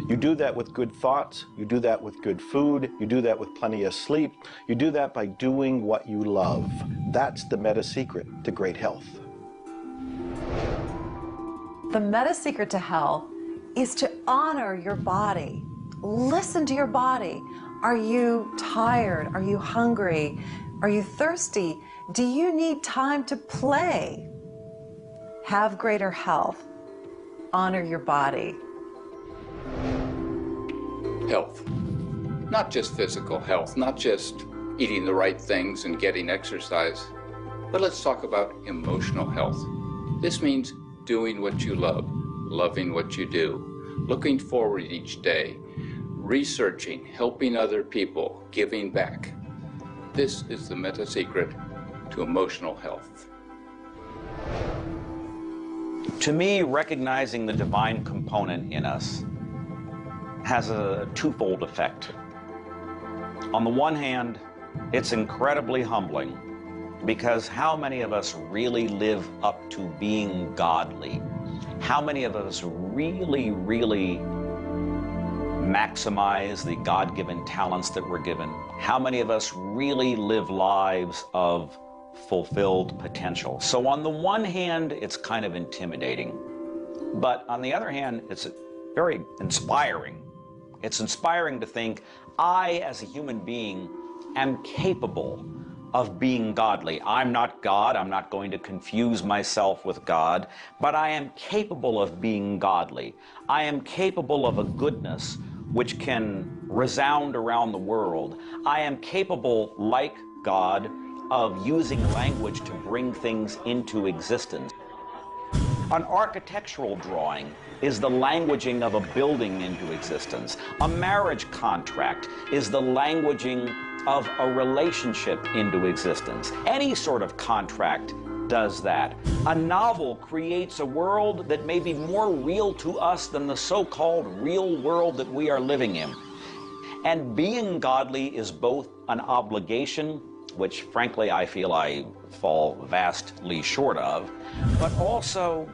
You do that with good thoughts, you do that with good food, you do that with plenty of sleep, you do that by doing what you love. That's the meta secret to great health. The meta secret to health is to honor your body. Listen to your body. Are you tired? Are you hungry? Are you thirsty? Do you need time to play? Have greater health. Honor your body. Health. Not just physical health, not just eating the right things and getting exercise, but let's talk about emotional health. This means doing what you love, loving what you do, looking forward each day, researching, helping other people, giving back. This is the meta secret to emotional health. To me, recognizing the divine component in us has a twofold effect. On the one hand, it's incredibly humbling, because how many of us really live up to being godly? How many of us really maximize the God-given talents that we're given? How many of us really live lives of fulfilled potential? So on the one hand, it's kind of intimidating, but on the other hand, it's very inspiring. It's inspiring to think, I, as a human being, am capable of being godly. I'm not God. I'm not going to confuse myself with God, but I am capable of being godly. I am capable of a goodness which can resound around the world. I am capable, like God, of using language to bring things into existence. An architectural drawing is the languaging of a building into existence. A marriage contract is the languaging of a relationship into existence. Any sort of contract does that. A novel creates a world that may be more real to us than the so-called real world that we are living in. And being godly is both an obligation, which frankly I feel I fall vastly short of, but also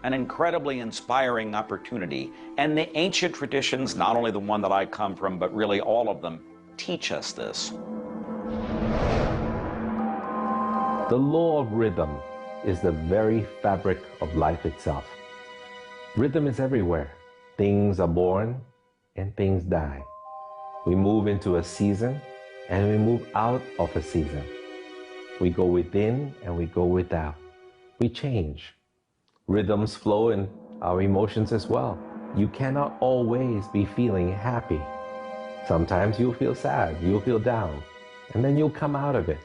an incredibly inspiring opportunity. And the ancient traditions, not only the one that I come from, but really all of them, teach us this. The law of rhythm is the very fabric of life itself. Rhythm is everywhere. Things are born and things die. We move into a season and we move out of a season. We go within and we go without. We change. Rhythms flow in our emotions as well. You cannot always be feeling happy. Sometimes you'll feel sad, you'll feel down, and then you'll come out of it.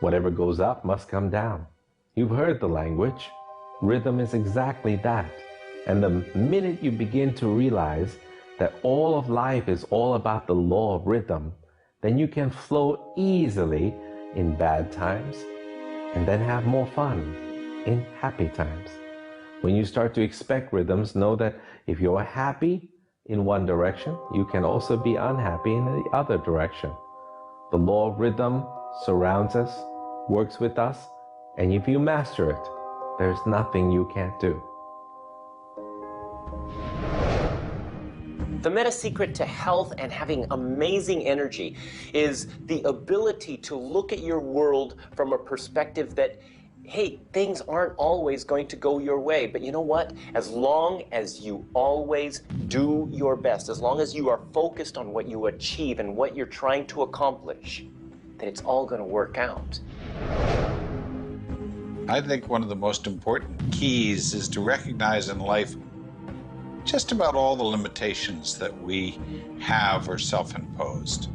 Whatever goes up must come down. You've heard the language. Rhythm is exactly that. And the minute you begin to realize that all of life is all about the law of rhythm, then you can flow easily in bad times and then have more fun in happy times. When you start to expect rhythms, know that if you're happy in one direction, you can also be unhappy in the other direction. The law of rhythm surrounds us, works with us, and if you master it, there's nothing you can't do. The meta secret to health and having amazing energy is the ability to look at your world from a perspective that, hey, things aren't always going to go your way, but you know what? As long as you always do your best, as long as you are focused on what you achieve and what you're trying to accomplish, then it's all going to work out. I think one of the most important keys is to recognize in life just about all the limitations that we have are self-imposed.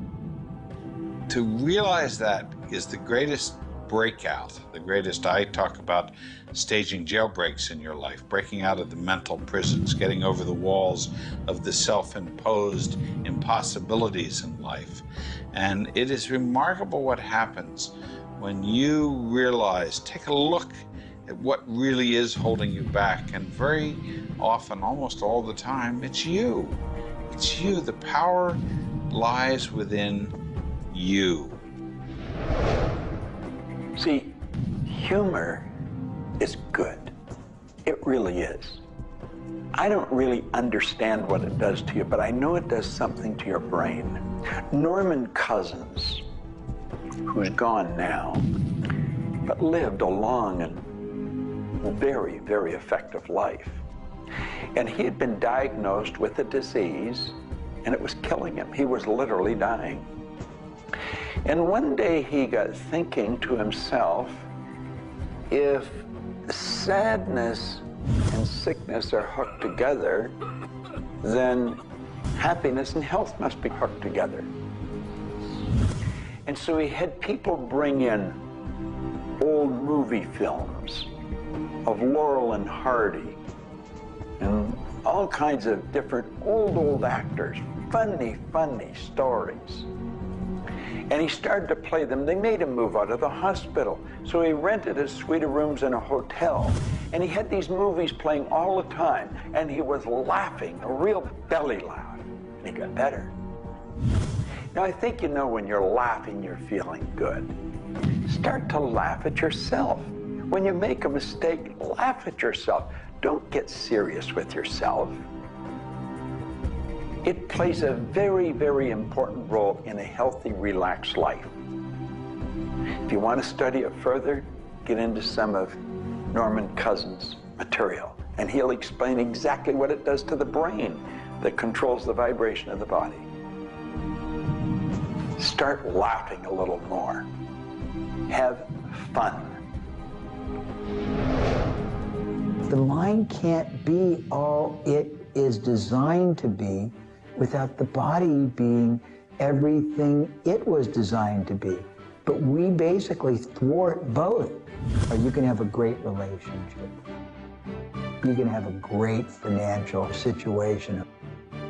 To realize that is the greatest breakout, the greatest. I talk about staging jailbreaks in your life, breaking out of the mental prisons, getting over the walls of the self-imposed impossibilities in life. And it is remarkable what happens when you realize, take a look at what really is holding you back. And very often, almost all the time, it's you. It's you. The power lies within you. See, humor is good. It really is. I don't really understand what it does to you, but I know it does something to your brain. Norman Cousins, who's gone now, but lived a long and very, very effective life. And he had been diagnosed with a disease, and it was killing him. He was literally dying. And one day he got thinking to himself, if sadness and sickness are hooked together, then happiness and health must be hooked together. And so he had people bring in old movie films of Laurel and Hardy and all kinds of different old actors, funny stories. And he started to play them. They made him move out of the hospital. So he rented a suite of rooms in a hotel. And he had these movies playing all the time. And he was laughing, a real belly laugh. And he got better. Now, I think you know when you're laughing, you're feeling good. Start to laugh at yourself. When you make a mistake, laugh at yourself. Don't get serious with yourself. It plays a very, very important role in a healthy, relaxed life. If you want to study it further, get into some of Norman Cousins' material, and he'll explain exactly what it does to the brain that controls the vibration of the body. Start laughing a little more. Have fun. The mind can't be all it is designed to be without the body being everything it was designed to be. But we basically thwart both. Or you can have a great relationship. You can have a great financial situation.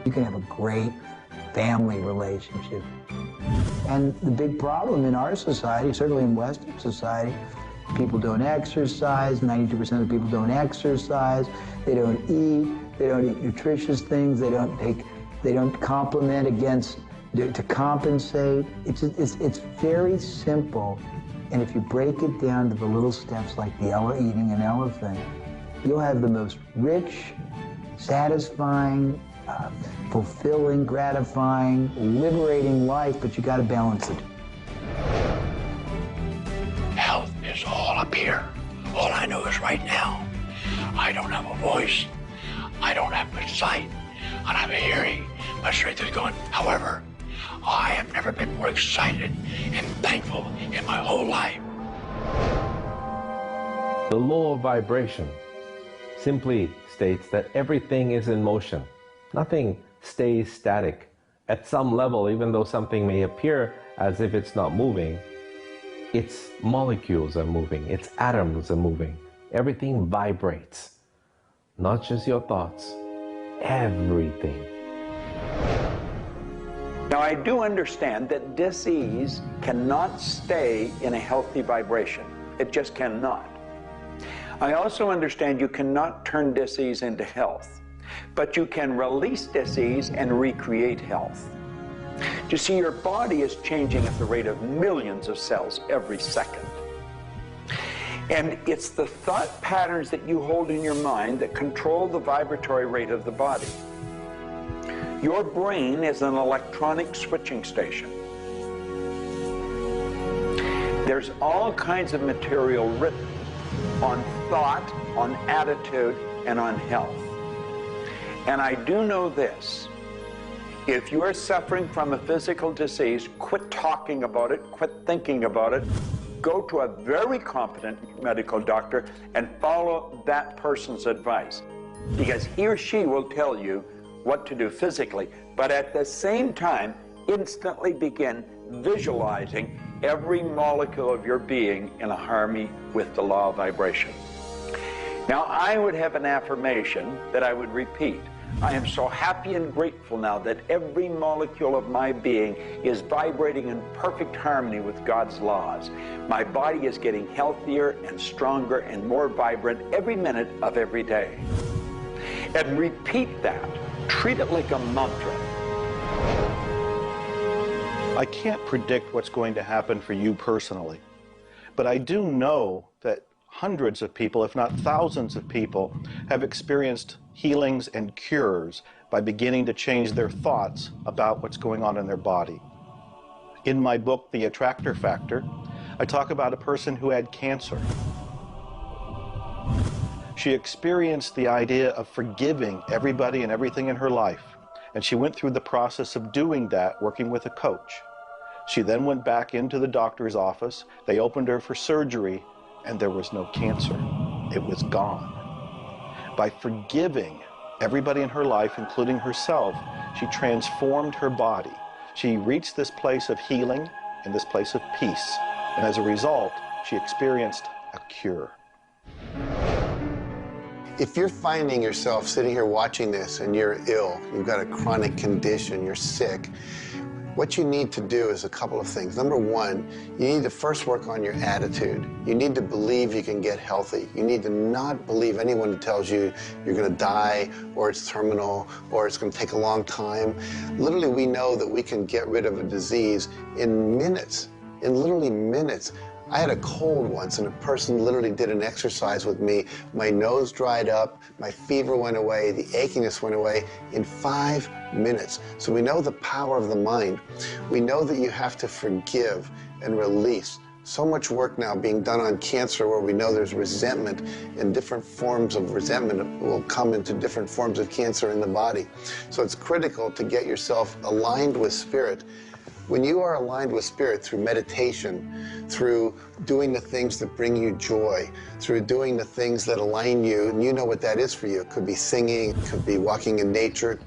You can have a great family relationship. And the big problem in our society, certainly in Western society, people don't exercise, 92% of the people don't exercise, they don't eat nutritious things, they don't complement against, to compensate. It's very simple. And if you break it down to the little steps like eating an elephant, you'll have the most rich, satisfying, fulfilling, gratifying, liberating life, but you got to balance it. Health is all up here. All I know is right now, I don't have a voice, I don't have good sight, I don't have a hearing. My strength is gone. However, I have never been more excited and thankful in my whole life. The law of vibration simply states that everything is in motion. Nothing stays static. At some level, even though something may appear as if it's not moving, its molecules are moving, its atoms are moving. Everything vibrates. Not just your thoughts, everything. Now, I do understand that disease cannot stay in a healthy vibration. It just cannot. I also understand you cannot turn disease into health, but you can release disease and recreate health. You see, your body is changing at the rate of millions of cells every second. And it's the thought patterns that you hold in your mind that control the vibratory rate of the body. Your brain is an electronic switching station. There's all kinds of material written on thought, on attitude, and on health. And I do know this. If you are suffering from a physical disease, quit talking about it, quit thinking about it. Go to a very competent medical doctor and follow that person's advice, because he or she will tell you what to do physically, but at the same time, instantly begin visualizing every molecule of your being in a harmony with the law of vibration. Now, I would have an affirmation that I would repeat. I am so happy and grateful now that every molecule of my being is vibrating in perfect harmony with God's laws. My body is getting healthier and stronger and more vibrant every minute of every day. And repeat that. Treat it like a mantra. I can't predict what's going to happen for you personally, but I do know that hundreds of people, if not thousands of people, have experienced healings and cures by beginning to change their thoughts about what's going on in their body. In my book, The Attractor Factor, I talk about a person who had cancer. She experienced the idea of forgiving everybody and everything in her life, and she went through the process of doing that, working with a coach. She then went back into the doctor's office. They opened her for surgery, and there was no cancer. It was gone. By forgiving everybody in her life, including herself, she transformed her body. She reached this place of healing and this place of peace, and as a result, she experienced a cure. If you're finding yourself sitting here watching this and you're ill, you've got a chronic condition, you're sick, what you need to do is a couple of things. Number one, you need to first work on your attitude. You need to believe you can get healthy. You need to not believe anyone who tells you you're going to die, or it's terminal, or it's going to take a long time. Literally, we know that we can get rid of a disease in minutes, in literally minutes. I had a cold once, and a person literally did an exercise with me. My nose dried up, my fever went away, the achiness went away in 5 minutes. So we know the power of the mind. We know that you have to forgive and release. So much work now being done on cancer, where we know there's resentment, and different forms of resentment will come into different forms of cancer in the body. So it's critical to get yourself aligned with spirit. When you are aligned with spirit through meditation, through doing the things that bring you joy, through doing the things that align you, and you know what that is for you. It could be singing, it could be walking in nature, it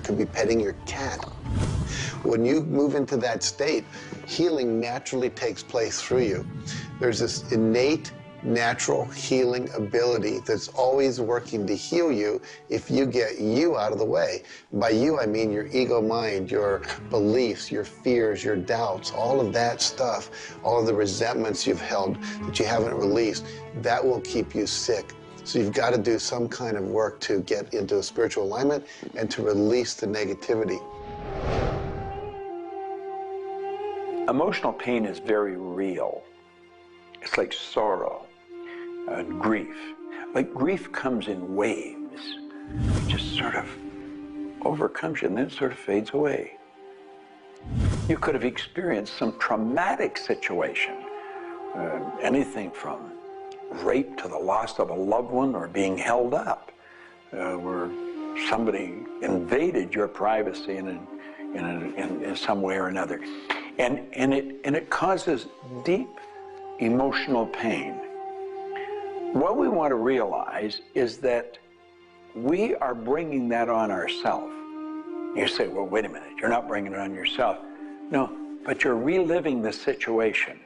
could be petting your cat. When you move into that state, healing naturally takes place through you. There's this innate, natural healing ability that's always working to heal you if you get you out of the way. By you, I mean your ego mind, your beliefs, your fears, your doubts, all of that stuff, all of the resentments you've held that you haven't released, that will keep you sick. So you've got to do some kind of work to get into a spiritual alignment and to release the negativity. Emotional pain is very real. It's like sorrow and grief. Like grief comes in waves. It just sort of overcomes you and then it sort of fades away. You could have experienced some traumatic situation, anything from rape to the loss of a loved one or being held up, where somebody invaded your privacy in some way or another. And it causes deep emotional pain. What we want to realize is that we are bringing that on ourselves. You say, well, wait a minute, you're not bringing it on yourself. No, but you're reliving the situation.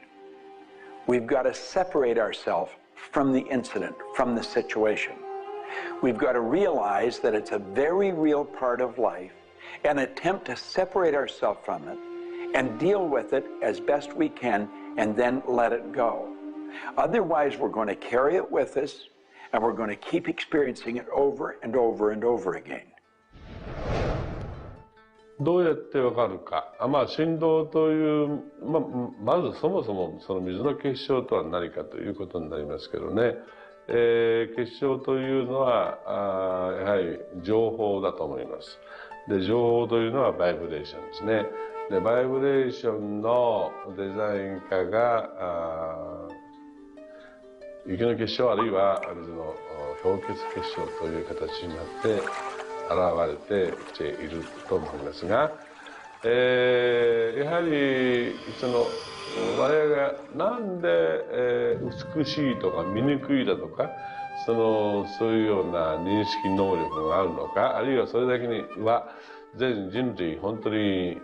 We've got to separate ourselves from the incident, from the situation. We've got to realize that it's a very real part of life and attempt to separate ourselves from it and deal with it as best we can and then let it go. Otherwise, we're going to carry it with us and we're going to keep experiencing it over and over and over again. どうやってわかるか。振動という、まずそもそもその水の結晶とは何かということになりますけどね。結晶というのはやはり情報だと思います。で、情報というのはバイブレーションですね。で、バイブレーションのデザイン家が雪の結晶あるいは水の氷結結晶という形になって現れてきていると思いますが、やはり我々がなんで美しいとか醜いだとかそういうような認識能力があるのか、あるいはそれだけには全人類本当に、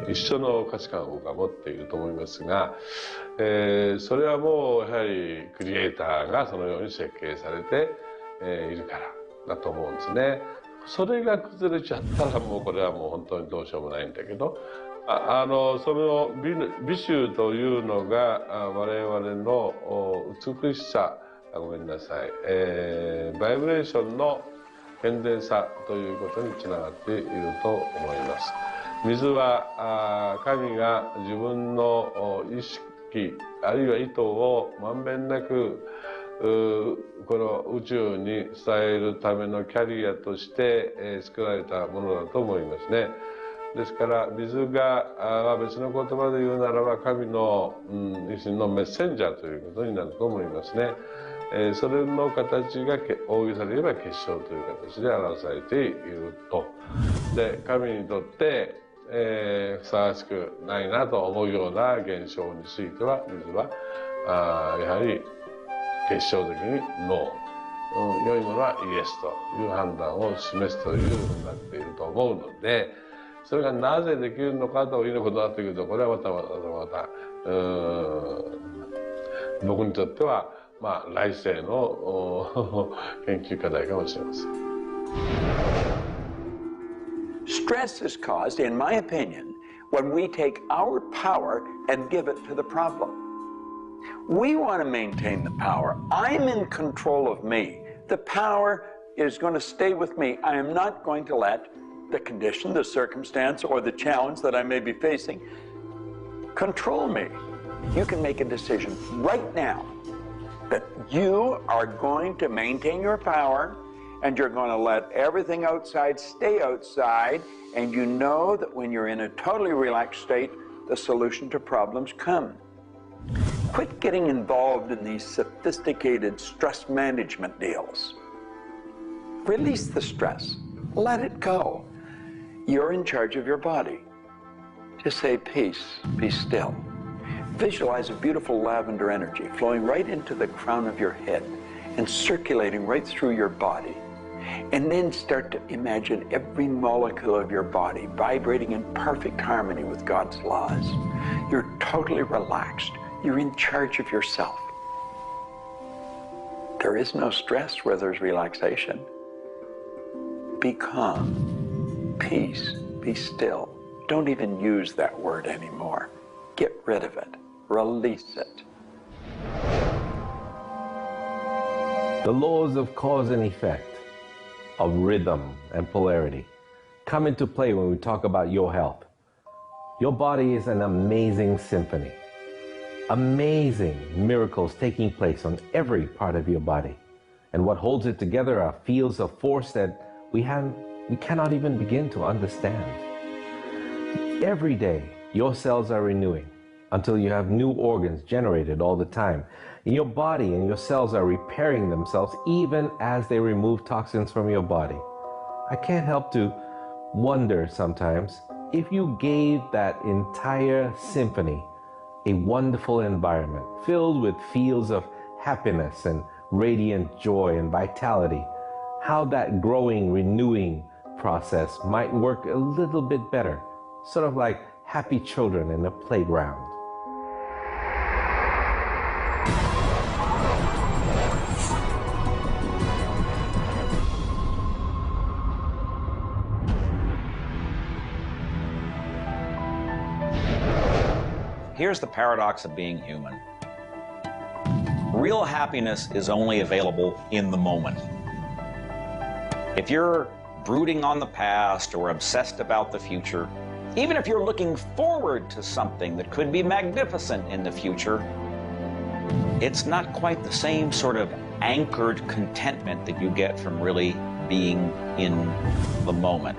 一緒の価値観を僕は持っていると思いますが、それはもうやはりクリエイターがそのように設計されて、いるからだと思うんですね。それが崩れちゃったらもうこれはもう本当にどうしようもないんだけど、その美醜というのが我々の美しさ、ごめんなさい、バイブレーションの健全さということにつながっていると思います。水は神が自分の意識機あるいは意図をまんべんなくこの宇宙に伝えるためのキャリアとして、作られたものだと思いますね。ですから水が別の言葉で言うならば神の、一種のメッセンジャーということになると思いますね。それの形が大げさで言えば結晶という形で表されていると。で神にとってふさわしくないなと思うような現象については水はやはり結晶的にノー、良いものはイエスという判断を示すというふうになっていると思うので、それがなぜできるのかということになってくると、これはまた僕にとっては来世の研究課題かもしれません。Stress is caused, in my opinion, when we take our power and give it to the problem. We want to maintain the power. I'm in control of me. The power is going to stay with me. I am not going to let the condition, the circumstance, or the challenge that I may be facing control me. You can make a decision right now that you are going to maintain your power and you're going to let everything outside stay outside, and you know that when you're in a totally relaxed state, the solution to problems come. Quit getting involved in these sophisticated stress management deals. Release the stress. Let it go. You're in charge of your body. Just say peace, be still. Visualize a beautiful lavender energy flowing right into the crown of your head and circulating right through your body. And then start to imagine every molecule of your body vibrating in perfect harmony with God's laws. You're totally relaxed. You're in charge of yourself. There is no stress where there's relaxation. Be calm, peace, be still. Don't even use that word anymore. Get rid of it. Release it. The laws of cause and effect, of rhythm and polarity, come into play when we talk about your health. Your body is an amazing symphony. Amazing miracles taking place on every part of your body. And what holds it together are fields of force that we cannot even begin to understand. Every day, your cells are renewing until you have new organs generated all the time. And your body and your cells are repairing themselves even as they remove toxins from your body. I can't help to wonder sometimes if you gave that entire symphony a wonderful environment filled with fields of happiness and radiant joy and vitality, how that growing, renewing process might work a little bit better, sort of like happy children in a playground. Here's the paradox of being human. Real happiness is only available in the moment. If you're brooding on the past or obsessed about the future, even if you're looking forward to something that could be magnificent in the future, it's not quite the same sort of anchored contentment that you get from really being in the moment.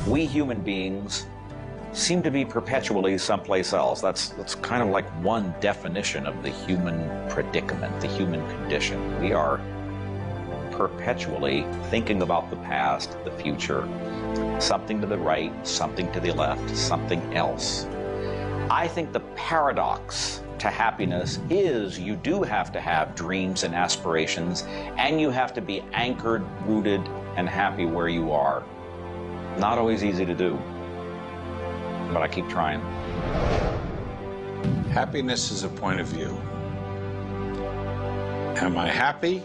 We human beings seem to be perpetually someplace else. That's kind of like one definition of the human predicament, the human condition. We are perpetually thinking about the past, the future, something to the right, something to the left, something else. I think the paradox to happiness is you do have to have dreams and aspirations, and you have to be anchored, rooted, and happy where you are. Not always easy to do, but I keep trying. Happiness is a point of view. Am I happy?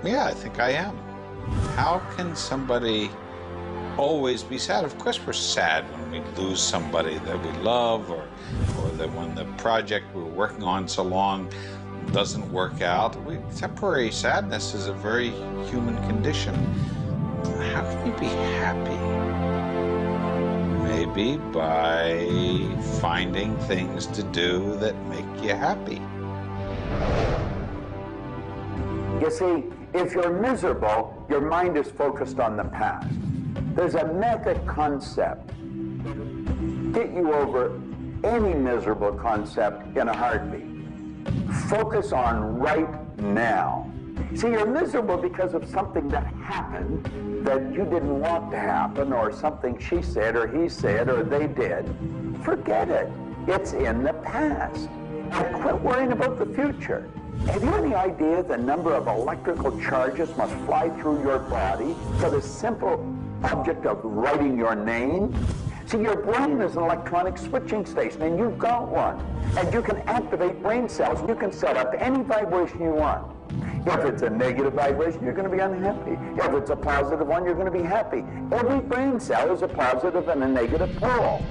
Yeah, I think I am. How can somebody always be sad? Of course we're sad when we lose somebody that we love, or that when the project we're working on so long doesn't work out. Temporary sadness is a very human condition. How can you be happy? Maybe by finding things to do that make you happy. You see, if you're miserable, your mind is focused on the past. There's a method concept. Get you over any miserable concept in a heartbeat. Focus on right now. See, you're miserable because of something that happened that you didn't want to happen, or something she said or he said or they did. Forget it. It's in the past. And quit worrying about the future. Have you any idea the number of electrical charges must fly through your body for the simple object of writing your name? See, your brain is an electronic switching station, and you've got one. And you can activate brain cells. You can set up any vibration you want. If it's a negative vibration, you're going to be unhappy. If it's a positive one, you're going to be happy. Every brain cell is a positive and a negative pole.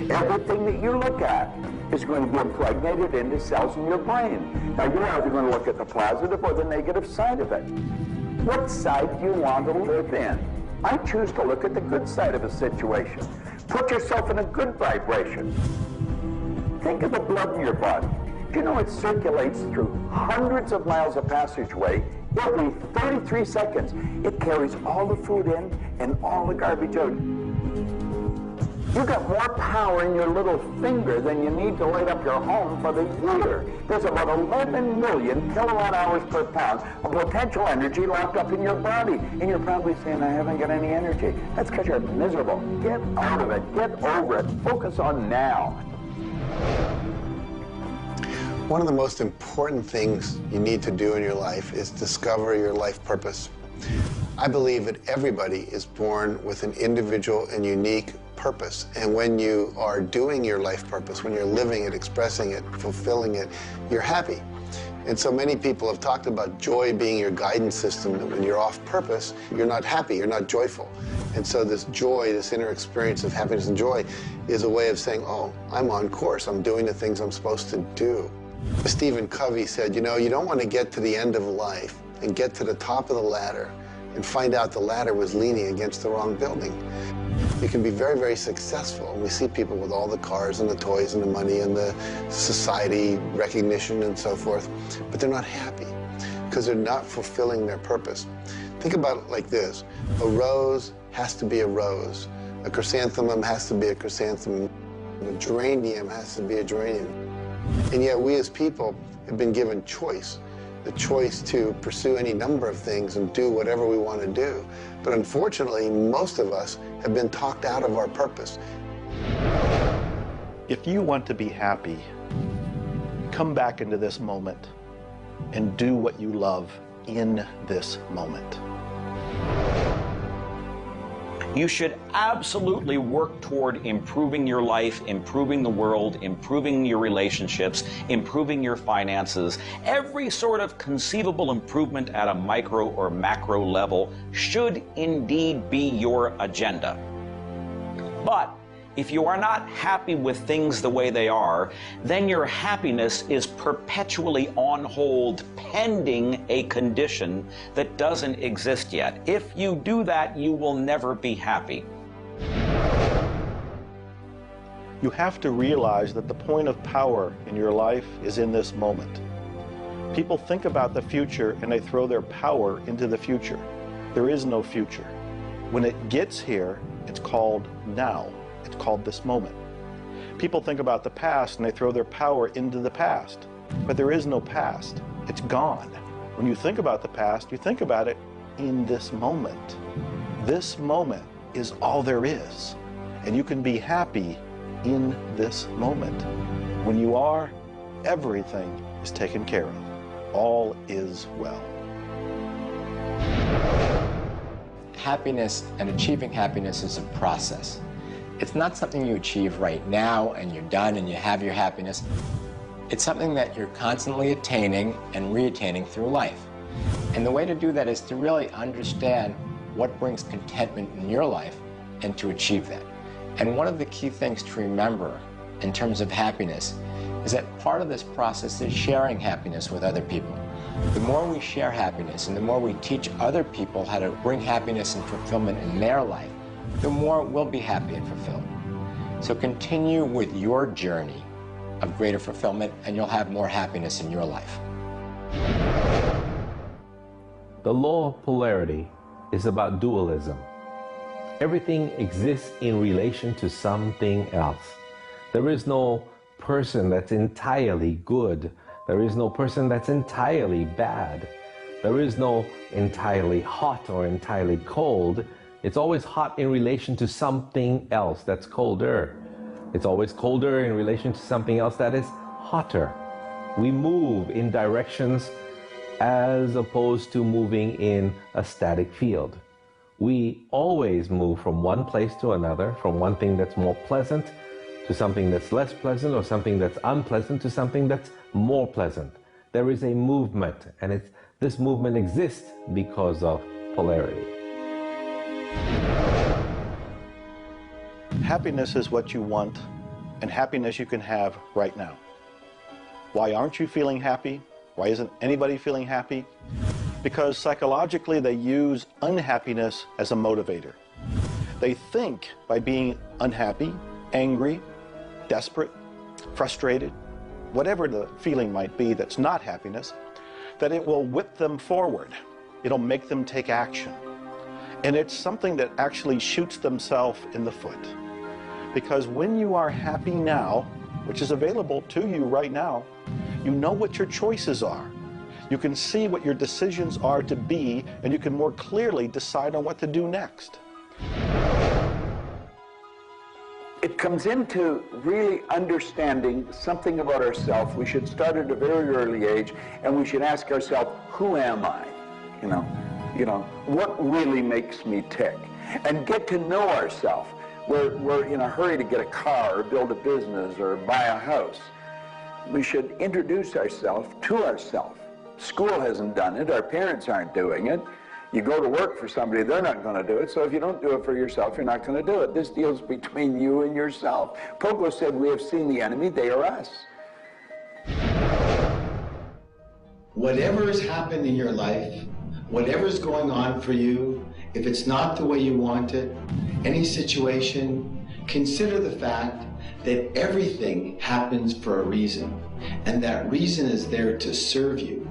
Everything that you look at is going to be impregnated into cells in your brain. Now, you're either going to look at the positive or the negative side of it. What side do you want to live in? I choose to look at the good side of a situation. Put yourself in a good vibration. Think of the blood in your body. Do you know it circulates through hundreds of miles of passageway every 33 seconds? It carries all the food in and all the garbage out. You've got more power in your little finger than you need to light up your home for the year. There's about 11 million kilowatt hours per pound of potential energy locked up in your body. And you're probably saying, I haven't got any energy. That's because you're miserable. Get out of it. Get over it. Focus on now. One of the most important things you need to do in your life is discover your life purpose. I believe that everybody is born with an individual and unique purpose. And when you are doing your life purpose, when you're living it, expressing it, fulfilling it, you're happy. And so many people have talked about joy being your guidance system, that when you're off purpose, you're not happy, you're not joyful. And so this joy, this inner experience of happiness and joy is a way of saying, oh, I'm on course, I'm doing the things I'm supposed to do. Stephen Covey said, you know, you don't want to get to the end of life and get to the top of the ladder and find out the ladder was leaning against the wrong building. You can be very, very successful. We see people with all the cars and the toys and the money and the society recognition and so forth, but they're not happy because they're not fulfilling their purpose. Think about it like this. A rose has to be a rose. A chrysanthemum has to be a chrysanthemum. A geranium has to be a geranium. And yet we as people have been given choice. The choice to pursue any number of things and do whatever we want to do. But unfortunately, most of us have been talked out of our purpose. If you want to be happy, come back into this moment and do what you love in this moment. You should absolutely work toward improving your life, improving the world, improving your relationships, improving your finances. Every sort of conceivable improvement at a micro or macro level should indeed be your agenda. But if you are not happy with things the way they are, then your happiness is perpetually on hold pending a condition that doesn't exist yet. If you do that, you will never be happy. You have to realize that the point of power in your life is in this moment. People think about the future and they throw their power into the future. There is no future. When it gets here, it's called now. It's called this moment. People think about the past and they throw their power into the past. But there is no past. It's gone. When you think about the past, you think about it in this moment. This moment is all there is. And you can be happy in this moment. When you are, everything is taken care of. All is well. Happiness and achieving happiness is a process. It's not something you achieve right now and you're done and you have your happiness. It's something that you're constantly attaining and re-attaining through life. And the way to do that is to really understand what brings contentment in your life and to achieve that. And one of the key things to remember in terms of happiness is that part of this process is sharing happiness with other people. The more we share happiness and the more we teach other people how to bring happiness and fulfillment in their life, the more we'll be happy and fulfilled. So continue with your journey of greater fulfillment, and you'll have more happiness in your life. The law of polarity is about dualism. Everything exists in relation to something else. There is no person that's entirely good. There is no person that's entirely bad. There is no entirely hot or entirely cold. It's always hot in relation to something else that's colder. It's always colder in relation to something else that is hotter. We move in directions as opposed to moving in a static field. We always move from one place to another, from one thing that's more pleasant to something that's less pleasant, or something that's unpleasant to something that's more pleasant. There is a movement, and this movement exists because of polarity. Happiness is what you want, and happiness you can have right now. Why aren't you feeling happy? Why isn't anybody feeling happy? Because psychologically they use unhappiness as a motivator. They think by being unhappy, angry, desperate, frustrated, whatever the feeling might be that's not happiness, that it will whip them forward. It'll make them take action. And it's something that actually shoots themselves in the foot. Because when you are happy now, which is available to you right now, you know what your choices are. You can see what your decisions are to be, and you can more clearly decide on what to do next. It comes into really understanding something about ourselves. We should start at a very early age, and we should ask ourselves, who am I? You know, what really makes me tick? And get to know ourselves. We're in a hurry to get a car or build a business or buy a house. We should introduce ourselves to ourselves. School hasn't done it. Our parents aren't doing it. You go to work for somebody, they're not going to do it. So if you don't do it for yourself, you're not going to do it. This deals between you and yourself. Pogo said, we have seen the enemy, they are us. Whatever has happened in your life, whatever's going on for you, if it's not the way you want it, any situation, consider the fact that everything happens for a reason, and that reason is there to serve you.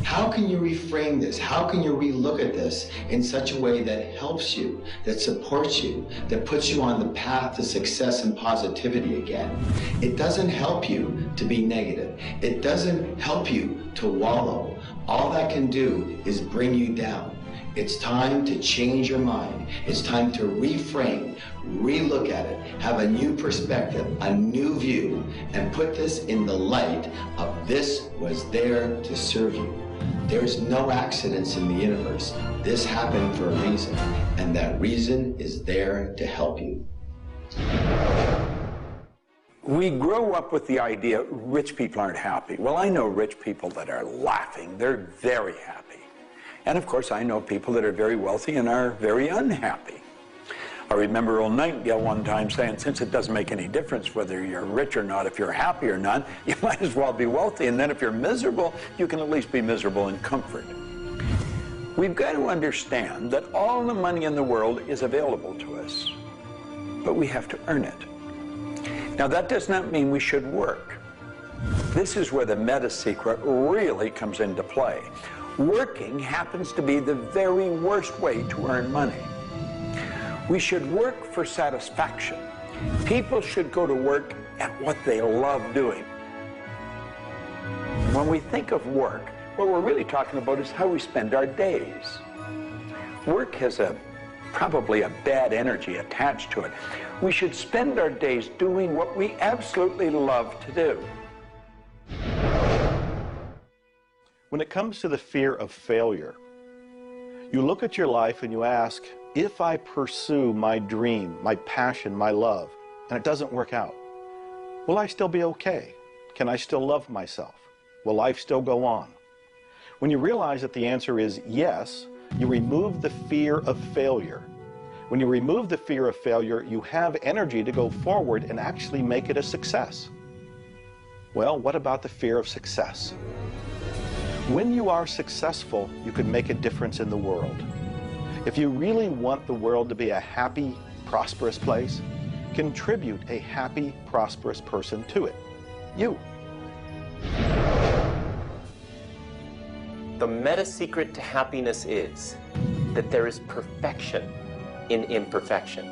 How can you reframe this? How can you relook at this in such a way that helps you, that supports you, that puts you on the path to success and positivity again? It doesn't help you to be negative. It doesn't help you to wallow. All that can do is bring you down. It's time to change your mind. It's time to reframe, relook at it, have a new perspective, a new view, and put this in the light of this was there to serve you. There's no accidents in the universe. This happened for a reason, and that reason is there to help you. We grow up with the idea rich people aren't happy. Well, I know rich people that are laughing. They're very happy. And of course, I know people that are very wealthy and are very unhappy. I remember old Nightingale one time saying, since it doesn't make any difference whether you're rich or not, if you're happy or not, you might as well be wealthy. And then if you're miserable, you can at least be miserable in comfort. We've got to understand that all the money in the world is available to us, but we have to earn it. Now, that does not mean we should work. This is where the meta secret really comes into play. Working happens to be the very worst way to earn money. We should work for satisfaction. People should go to work at what they love doing. When we think of work, what we're really talking about is how we spend our days. Work has probably a bad energy attached to it. We should spend our days doing what we absolutely love to do. When it comes to the fear of failure, you look at your life and you ask, if I pursue my dream, my passion, my love, and it doesn't work out, will I still be okay? Can I still love myself? Will life still go on? When you realize that the answer is yes, you remove the fear of failure. When you remove the fear of failure, you have energy to go forward and actually make it a success. Well, what about the fear of success? When you are successful, you can make a difference in the world. If you really want the world to be a happy, prosperous place, contribute a happy, prosperous person to it? You. The meta secret to happiness is that there is perfection in imperfection.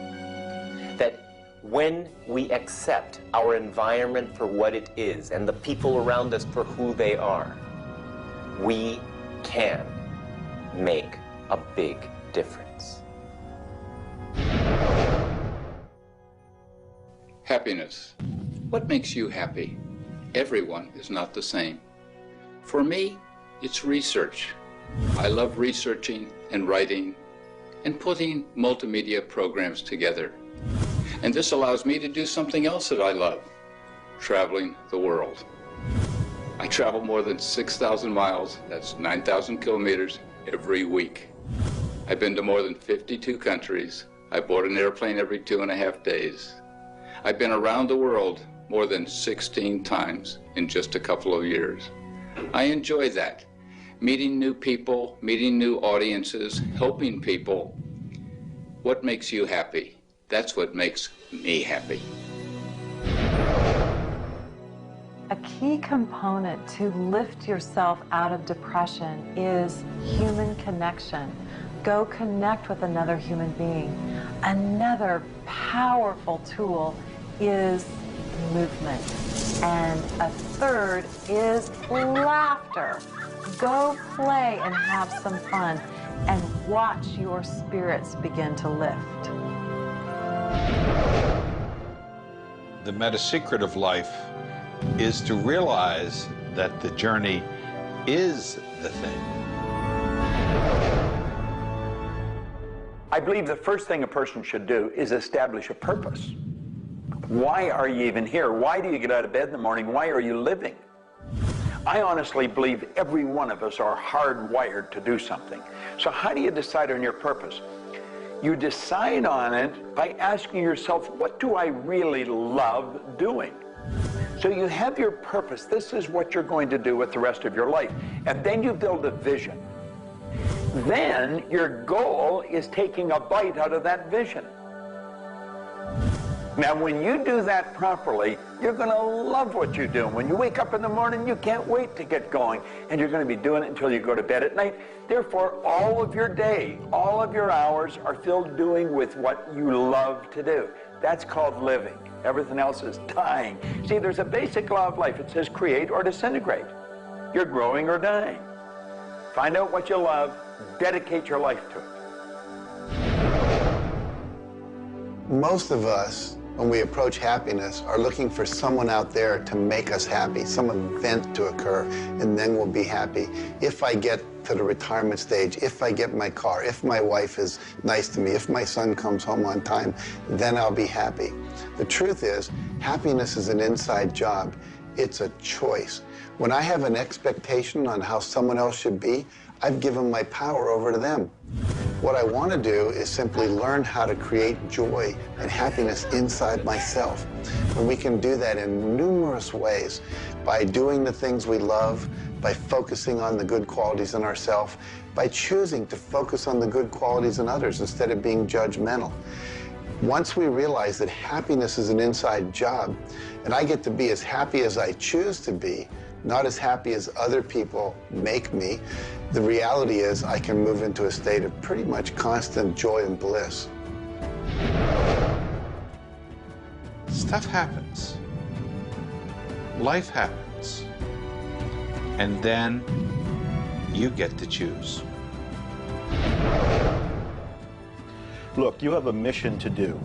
That when we accept our environment for what it is and the people around us for who they are, we can make a big difference. Happiness. What makes you happy? Everyone is not the same. For me, it's research. I love researching and writing and putting multimedia programs together. And this allows me to do something else that I love, traveling the world. I travel more than 6,000 miles, that's 9,000 kilometers, every week. I've been to more than 52 countries. I board an airplane every 2.5 days. I've been around the world more than 16 times in just a couple of years. I enjoy that. Meeting new people, meeting new audiences, helping people. What makes you happy? That's what makes me happy. A key component to lift yourself out of depression is human connection. Go connect with another human being. Another powerful tool is movement. And a third is laughter. Go play and have some fun and watch your spirits begin to lift. The meta secret of life is to realize that the journey is the thing. I believe the first thing a person should do is establish a purpose. Why are you even here? Why do you get out of bed in the morning? Why are you living? I honestly believe every one of us are hardwired to do something. So how do you decide on your purpose? You decide on it by asking yourself, what do I really love doing? So you have your purpose. This is what you're going to do with the rest of your life. And then you build a vision. Then your goal is taking a bite out of that vision. Now, when you do that properly, you're going to love what you do. When you wake up in the morning, you can't wait to get going, and you're going to be doing it until you go to bed at night. Therefore, all of your day, all of your hours are filled doing with what you love to do. That's called living. Everything else is dying. See, there's a basic law of life. It says create or disintegrate. You're growing or dying. Find out what you love, dedicate your life to it. Most of us, when we approach happiness, are looking for someone out there to make us happy, some event to occur, and then we'll be happy. If I get to the retirement stage, if I get my car, if my wife is nice to me, if my son comes home on time, then I'll be happy. The truth is, happiness is an inside job. It's a choice. When I have an expectation on how someone else should be, I've given my power over to them. What I want to do is simply learn how to create joy and happiness inside myself. And we can do that in numerous ways, by doing the things we love, by focusing on the good qualities in ourselves, by choosing to focus on the good qualities in others instead of being judgmental. Once we realize that happiness is an inside job, and I get to be as happy as I choose to be, not as happy as other people make me, the reality is I can move into a state of pretty much constant joy and bliss. Stuff happens. Life happens. And then you get to choose. Look, you have a mission to do.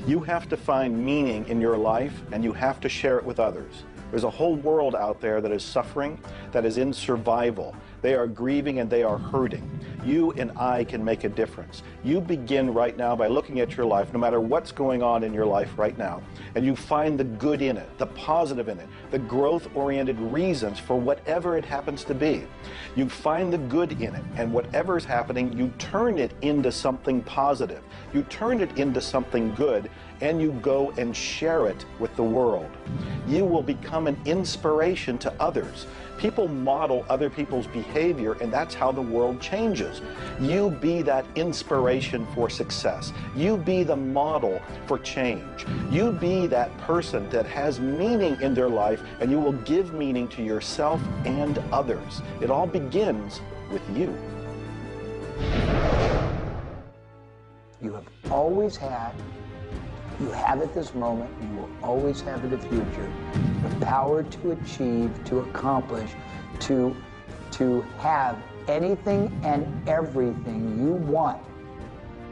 You have to find meaning in your life, and you have to share it with others. There's a whole world out there that is suffering, that is in survival. They are grieving and they are hurting. You and I can make a difference. You begin right now by looking at your life, no matter what's going on in your life right now, and you find the good in it, the positive in it, the growth-oriented reasons for whatever it happens to be. You find the good in it, and whatever is happening, you turn it into something positive. You turn it into something good, and you go and share it with the world. You will become an inspiration to others. People model other people's behavior, and that's how the world changes. You be that inspiration for success. You be the model for change. You be that person that has meaning in their life, and you will give meaning to yourself and others. It all begins with you. You have always had, you have at this moment, you will always have in the future, the power to achieve, to accomplish, to have anything and everything you want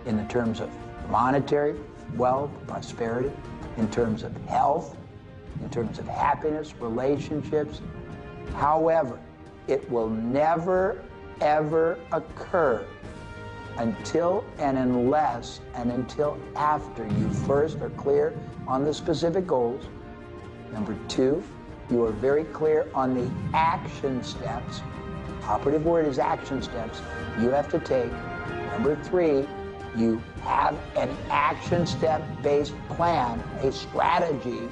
in the terms of monetary wealth, prosperity, in terms of health, in terms of happiness, relationships. However, it will never, ever occur until and unless and until after you first are clear on the specific goals. Number two, you are very clear on the action steps. Operative word is action steps you have to take. Number three, you have an action step-based plan, a strategy,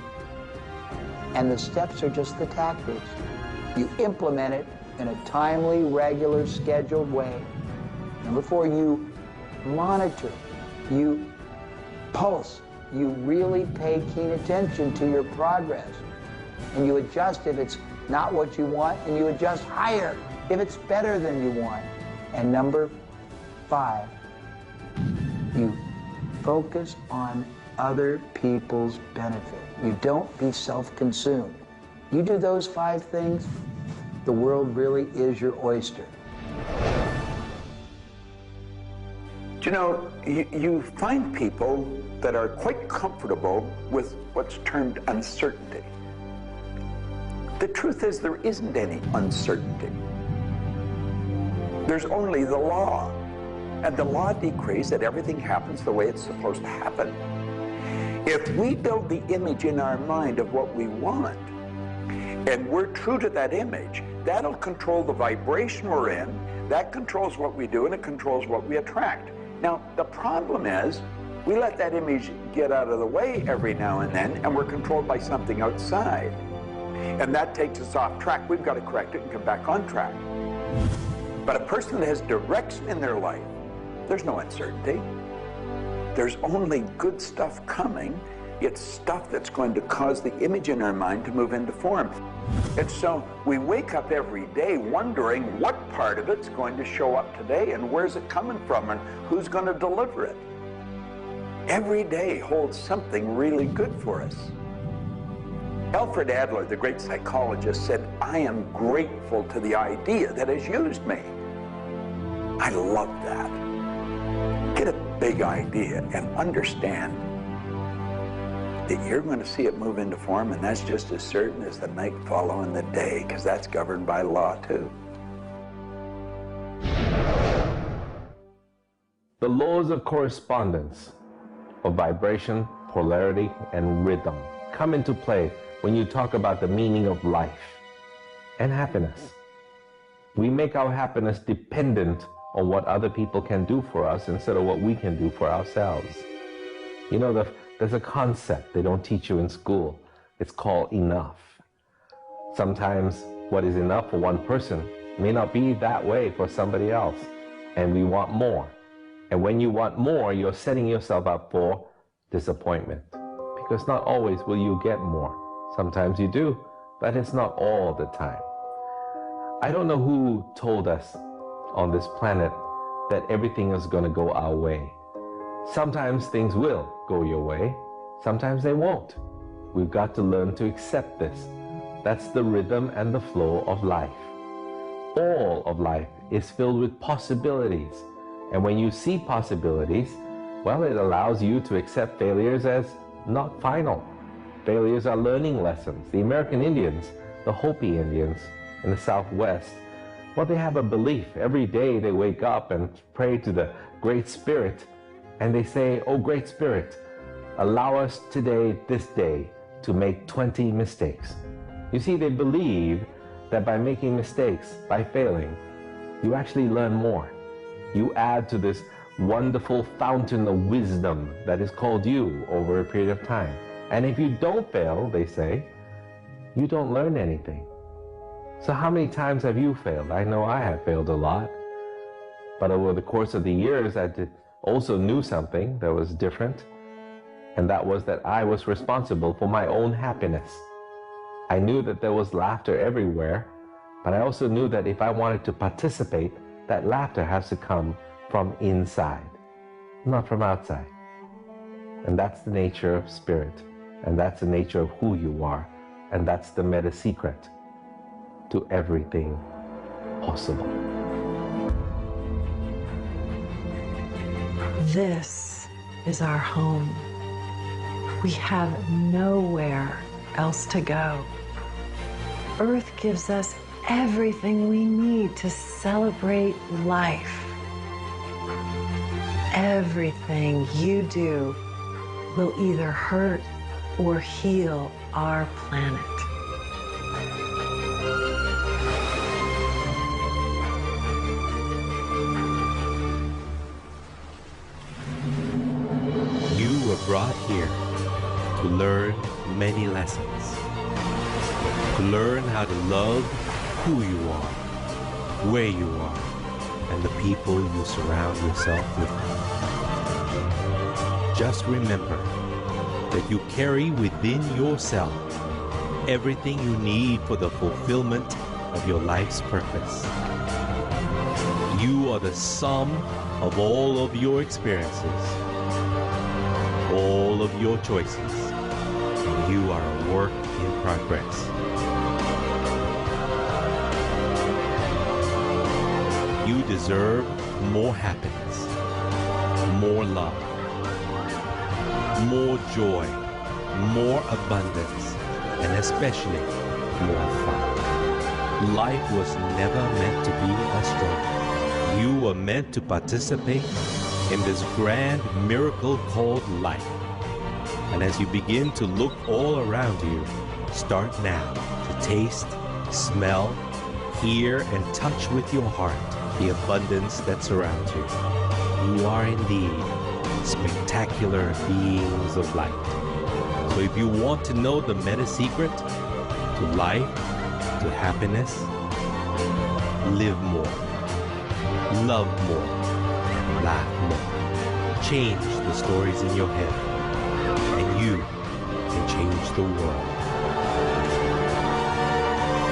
and the steps are just the tactics. You implement it in a timely, regular, scheduled way. Number four, you monitor, you pulse, you really pay keen attention to your progress, and you adjust if it's not what you want, and you adjust higher if it's better than you want. And number five, you focus on other people's benefit. You don't be self-consumed. You do those five things, the world really is your oyster. Do you know, you find people that are quite comfortable with what's termed uncertainty. The truth is there isn't any uncertainty. There's only the law. And the law decrees that everything happens the way it's supposed to happen. If we build the image in our mind of what we want, and we're true to that image, that'll control the vibration we're in, that controls what we do, and it controls what we attract. Now, the problem is, we let that image get out of the way every now and then, and we're controlled by something outside. And that takes us off track. We've got to correct it and come back on track. But a person that has direction in their life, there's no uncertainty. There's only good stuff coming. It's stuff that's going to cause the image in our mind to move into form. And so we wake up every day wondering what part of it's going to show up today and where's it coming from and who's going to deliver it. Every day holds something really good for us. Alfred Adler, the great psychologist, said, "I am grateful to the idea that has used me." I love that. Get a big idea and understand that you're going to see it move into form, and that's just as certain as the night following the day, because that's governed by law too. The laws of correspondence, of vibration, polarity, and rhythm come into play when you talk about the meaning of life and happiness. We make our happiness dependent on what other people can do for us instead of what we can do for ourselves. You know, there's a concept they don't teach you in school. It's called enough. Sometimes what is enough for one person may not be that way for somebody else, and we want more. And when you want more, you're setting yourself up for disappointment, because not always will you get more. Sometimes you do, but it's not all the time. I don't know who told us on this planet that everything is going to go our way. Sometimes things will go your way, sometimes they won't. We've got to learn to accept this. That's the rhythm and the flow of life. All of life is filled with possibilities. And when you see possibilities, well, it allows you to accept failures as not final. Failures are learning lessons. The American Indians, the Hopi Indians in the Southwest, well, they have a belief. Every day they wake up and pray to the Great Spirit, and they say, "Oh, Great Spirit, allow us today, this day, to make 20 mistakes." You see, they believe that by making mistakes, by failing, you actually learn more. You add to this wonderful fountain of wisdom that is called you over a period of time. And if you don't fail, they say, you don't learn anything. So how many times have you failed? I know I have failed a lot. But over the course of the years, I also knew something that was different. And that was that I was responsible for my own happiness. I knew that there was laughter everywhere, but I also knew that if I wanted to participate, that laughter has to come from inside, not from outside. And that's the nature of spirit, and that's the nature of who you are, and that's the meta secret to everything possible. This is our home. We have nowhere else to go. Earth gives us everything we need to celebrate life. Everything you do will either hurt or heal our planet. You were brought here to learn many lessons. To learn how to love who you are, where you are, and the people you surround yourself with. Just remember that you carry within yourself everything you need for the fulfillment of your life's purpose. You are the sum of all of your experiences, all of your choices, and you are a work in progress. You deserve more happiness, more love, more joy, more abundance, and especially more fun. Life was never meant to be a struggle. You were meant to participate in this grand miracle called life. And as you begin to look all around you, start now to taste, smell, hear, and touch with your heart the abundance that surrounds you. You are indeed spectacular beings of light. So if you want to know the meta secret to life, to happiness, live more, love more, and laugh more. Change the stories in your head, and you can change the world.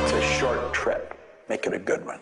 It's a short trip. Make it a good one.